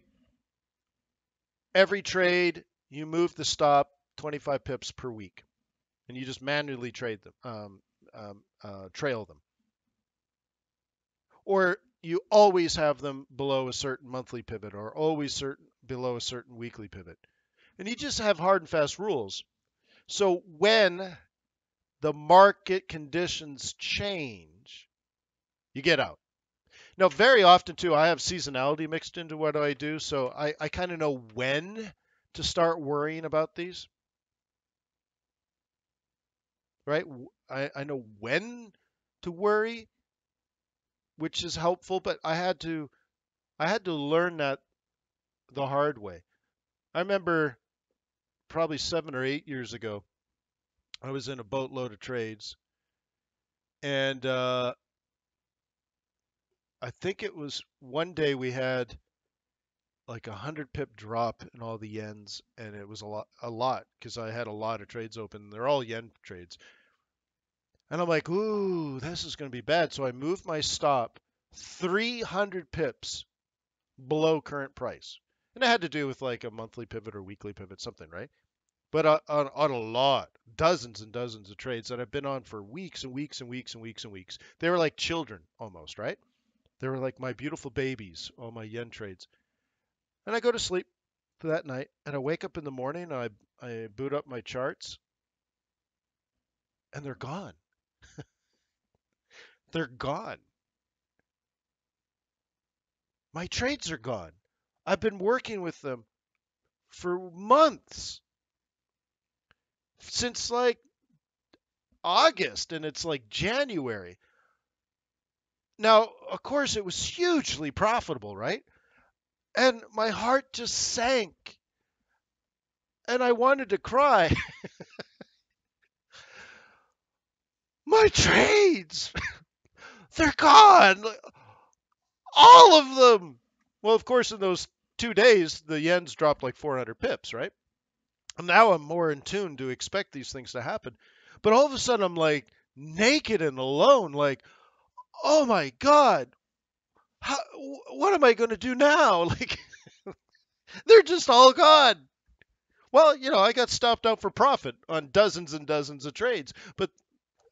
every trade you move the stop 25 pips per week, and you just manually trade them, trail them, or you always have them below a certain monthly pivot, or always below a certain weekly pivot, and you just have hard and fast rules. So when the market conditions change, you get out. Now, very often too, I have seasonality mixed into what I do, so I kind of know when to start worrying about these, right? I know when to worry, which is helpful, but I had to learn that the hard way. I remember probably 7 or 8 years ago, I was in a boatload of trades, and I think it was one day we had like 100 pip drop in all the yens, and it was a lot because I had a lot of trades open. They're all yen trades, and I'm like, ooh, this is going to be bad. So I moved my stop 300 pips below current price, and it had to do with like a monthly pivot or weekly pivot, something, right? But on a lot, dozens and dozens of trades that I've been on for weeks and weeks and weeks and weeks and weeks. They were like children almost, right? They were like my beautiful babies, all my yen trades. And I go to sleep for that night, and I wake up in the morning, and I boot up my charts, and they're gone. They're gone. My trades are gone. I've been working with them for months, since like August, and it's like January. Now, of course, it was hugely profitable, right? And my heart just sank, and I wanted to cry. My trades, they're gone. All of them. Well, of course, in those 2 days, the yen's dropped like 400 pips, right? And now I'm more in tune to expect these things to happen. But all of a sudden, I'm like naked and alone, like, oh my God, what am I going to do now? Like, they're just all gone. Well, I got stopped out for profit on dozens and dozens of trades, but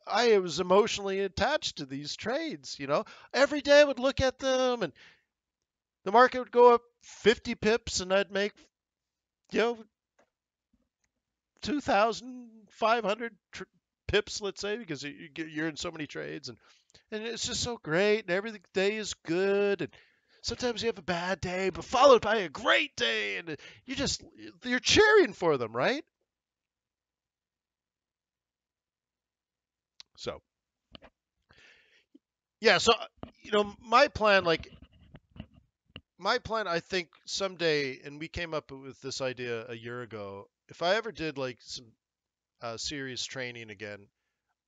I was emotionally attached to these trades. Every day I would look at them, and the market would go up 50 pips, and I'd make, 2,500 pips, let's say, because you're in so many trades, and it's just so great, and every day is good, and sometimes you have a bad day, but followed by a great day, and you're cheering for them, right? So, yeah, so my plan, I think someday, and we came up with this idea a year ago. If I ever did like some serious training again,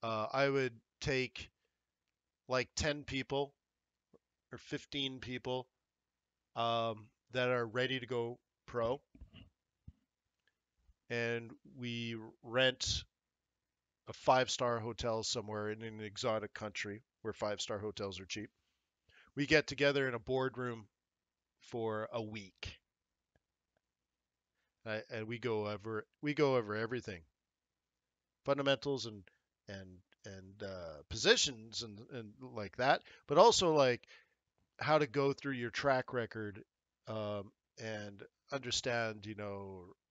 I would take like 10 people or 15 people that are ready to go pro, and we rent a 5-star hotel somewhere in an exotic country where 5-star hotels are cheap. We get together in a boardroom for a week, and we go over everything, fundamentals and positions and like that, but also like how to go through your track record, and understand,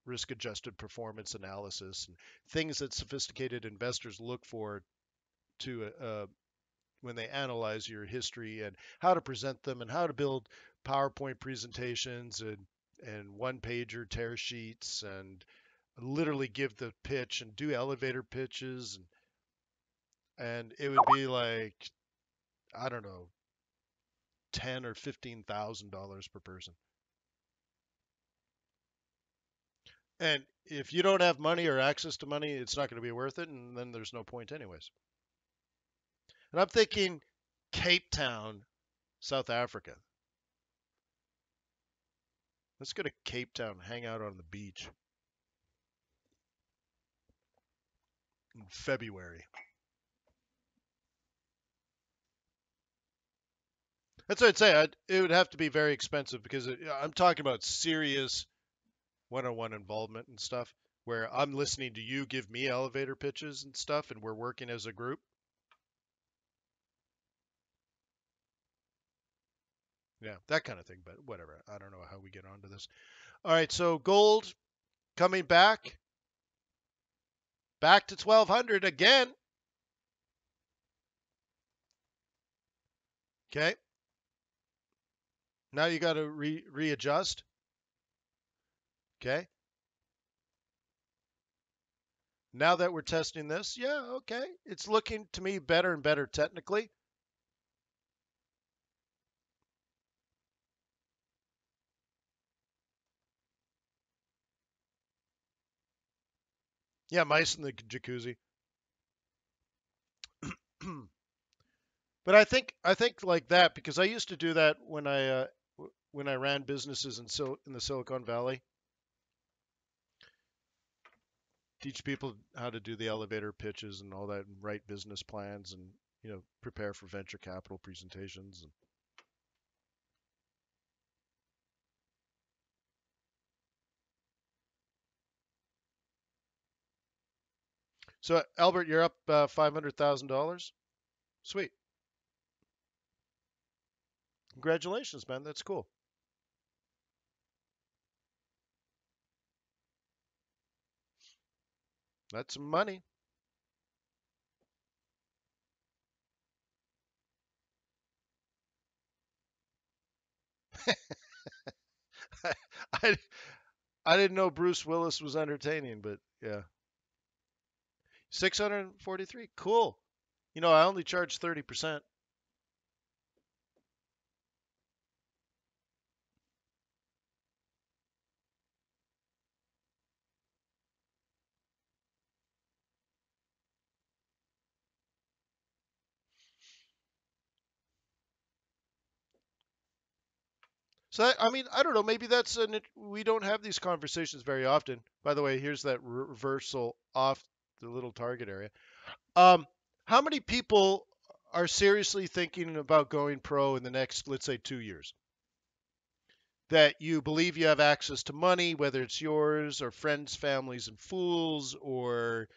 risk adjusted performance analysis and things that sophisticated investors look for to when they analyze your history, and how to present them, and how to build PowerPoint presentations and one pager tear sheets, and literally give the pitch and do elevator pitches, and it would be like, I don't know, $10,000 or $15,000 per person. And if you don't have money or access to money, it's not going to be worth it, and then there's no point anyways. And I'm thinking Cape Town, South Africa. Let's go to Cape Town, hang out on the beach in February. That's what I'd say. It would have to be very expensive, because I'm talking about serious one-on-one involvement and stuff, where I'm listening to you give me elevator pitches and stuff, and we're working as a group. Yeah, that kind of thing, but whatever. I don't know how we get onto this. All right, so gold coming back to 1200 again. Okay. Now you got to readjust. Okay. Now that we're testing this, yeah, okay. It's looking to me better and better technically. Yeah, mice in the jacuzzi. But I think like that, because I used to do that when I ran businesses in the Silicon Valley. Teach people how to do the elevator pitches and all that, and write business plans, and prepare for venture capital presentations. So Albert, you're up $500,000. Sweet. Congratulations, man. That's cool. That's some money. I, I didn't know Bruce Willis was entertaining, but yeah. 643. Cool. I only charge 30%. So I mean, I don't know. Maybe we don't have these conversations very often. By the way, here's that reversal off the little target area. Um, how many people are seriously thinking about going pro in the next, let's say, 2 years? That you believe you have access to money, whether it's yours or friends, families, and fools, or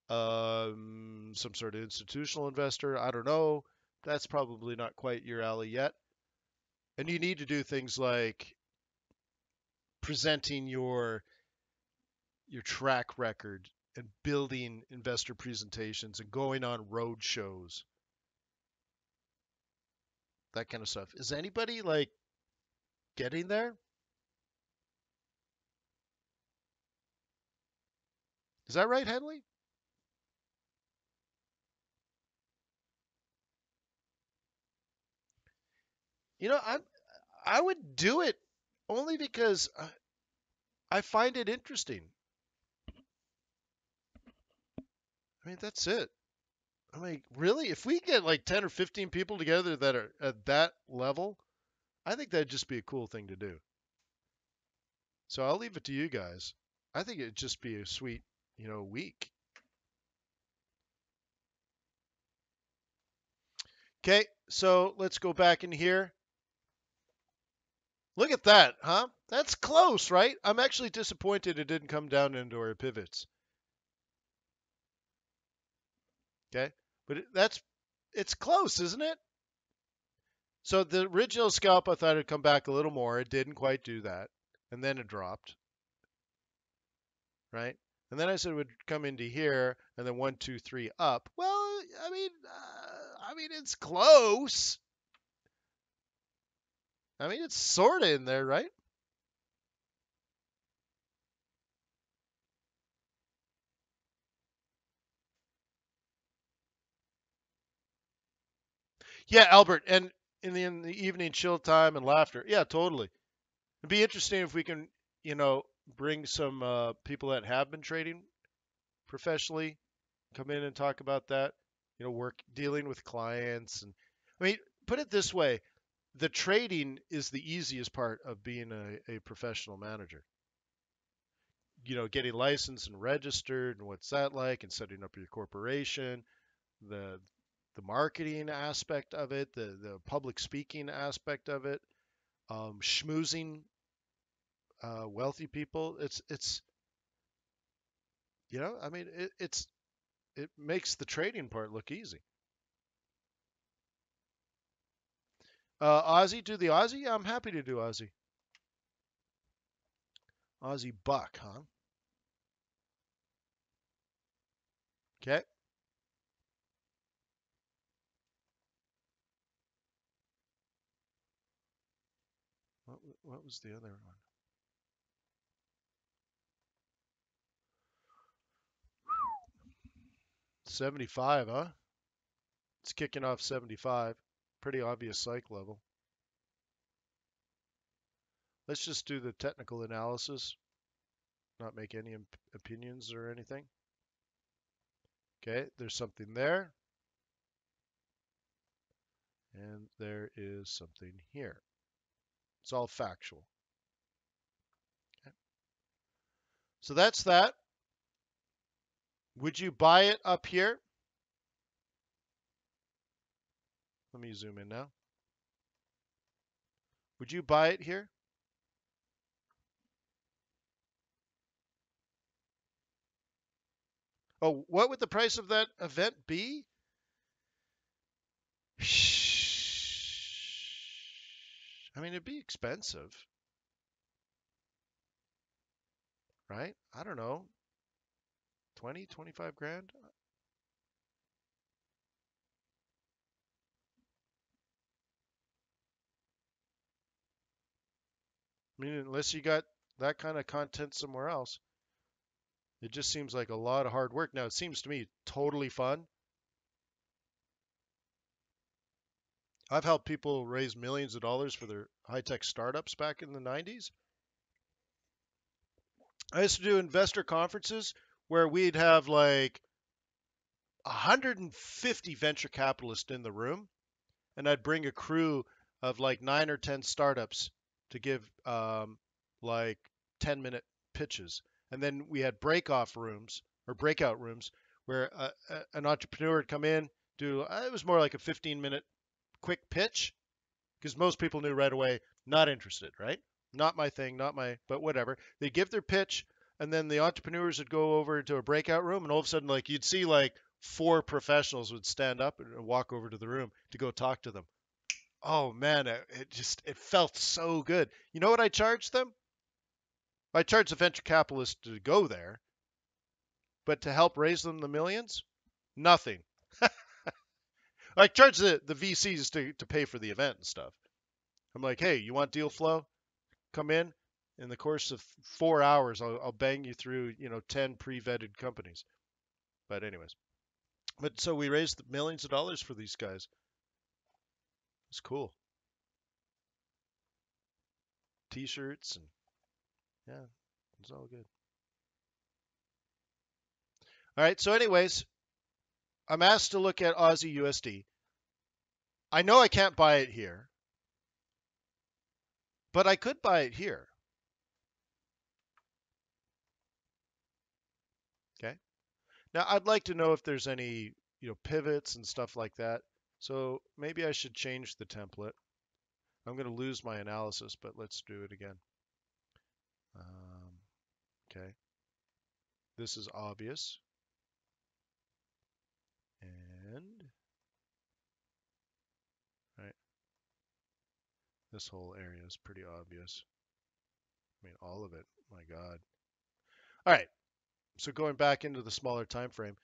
some sort of institutional investor. I don't know. That's probably not quite your alley yet. And you need to do things like presenting your track record, and building investor presentations, and going on road shows, that kind of stuff. Is anybody like getting there? Is that right, Henley? You know, I would do it only because I find it interesting. I mean, that's it. I mean, really, if we get like 10 or 15 people together that are at that level, I think that'd just be a cool thing to do. So I'll leave it to you guys. I think it'd just be a sweet, week. Okay, so let's go back in here. Look at that, huh? That's close, right? I'm actually disappointed it didn't come down into our pivots. Okay, but it's close, isn't it? So the original scalp, I thought it'd come back a little more. It didn't quite do that, and then it dropped, right? And then I said it would come into here, and then 1, 2, 3 up. Well, I mean, it's close. I mean, it's sort of in there, right? Yeah, Albert, and in the evening chill time and laughter. Yeah, totally. It'd be interesting if we can, bring some people that have been trading professionally, come in and talk about that. Work dealing with clients, and I mean, put it this way: the trading is the easiest part of being a professional manager. Getting licensed and registered, and what's that like, and setting up your corporation, the marketing aspect of it, the public speaking aspect of it, schmoozing wealthy people. I mean, it makes the trading part look easy. Aussie, do the Aussie? Yeah, I'm happy to do Aussie. Aussie buck, huh? Okay. What was the other one? $75, huh? It's kicking off 75. Pretty obvious psych level. Let's just do the technical analysis, not make any opinions or anything. Okay, there's something there. And there is something here. It's all factual. Okay. So that's that. Would you buy it up here? Let me zoom in now. Would you buy it here? Oh, what would the price of that event be? I mean, it'd be expensive, right? I don't know. 20, 25 grand? I mean, unless you got that kind of content somewhere else. It just seems like a lot of hard work. Now, it seems to me totally fun. I've helped people raise millions of dollars for their high-tech startups back in the 90s. I used to do investor conferences where we'd have like 150 venture capitalists in the room, and I'd bring a crew of like 9 or 10 startups to give like 10-minute pitches. And then we had breakout rooms where an entrepreneur would come in, it was more like a 15-minute quick pitch, because most people knew right away, not interested, right? Not my thing, but whatever. They give their pitch, and then the entrepreneurs would go over to a breakout room, and all of a sudden, like, you'd see like 4 professionals would stand up and walk over to the room to go talk to them. Oh man, it felt so good. You know what I charged them? I charged the venture capitalist to go there, but to help raise them the millions, nothing. I charged the VCs to pay for the event and stuff. I'm like, hey, you want deal flow? Come in. In the course of 4 hours, I'll bang you through, 10 pre-vetted companies. But anyways, so we raised millions of dollars for these guys. It's cool. t-shirts, and yeah, it's all good. All right, so anyways, I'm asked to look at Aussie USD. I know I can't buy it here, but I could buy it here. Okay. Now I'd like to know if there's any, pivots and stuff like that. So maybe I should change the template. I'm going to lose my analysis, but let's do it again. Okay. This is obvious. And, right, this whole area is pretty obvious. I mean, all of it, my God. All right, so going back into the smaller time frame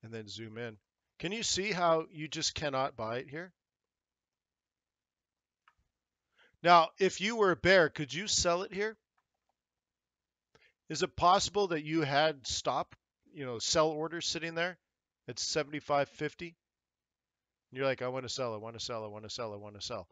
and then zoom in. Can you see how you just cannot buy it here? Now, if you were a bear, could you sell it here? Is it possible that you had stop, sell orders sitting there at 75.50? You're like, I want to sell, I want to sell, I want to sell, I want to sell.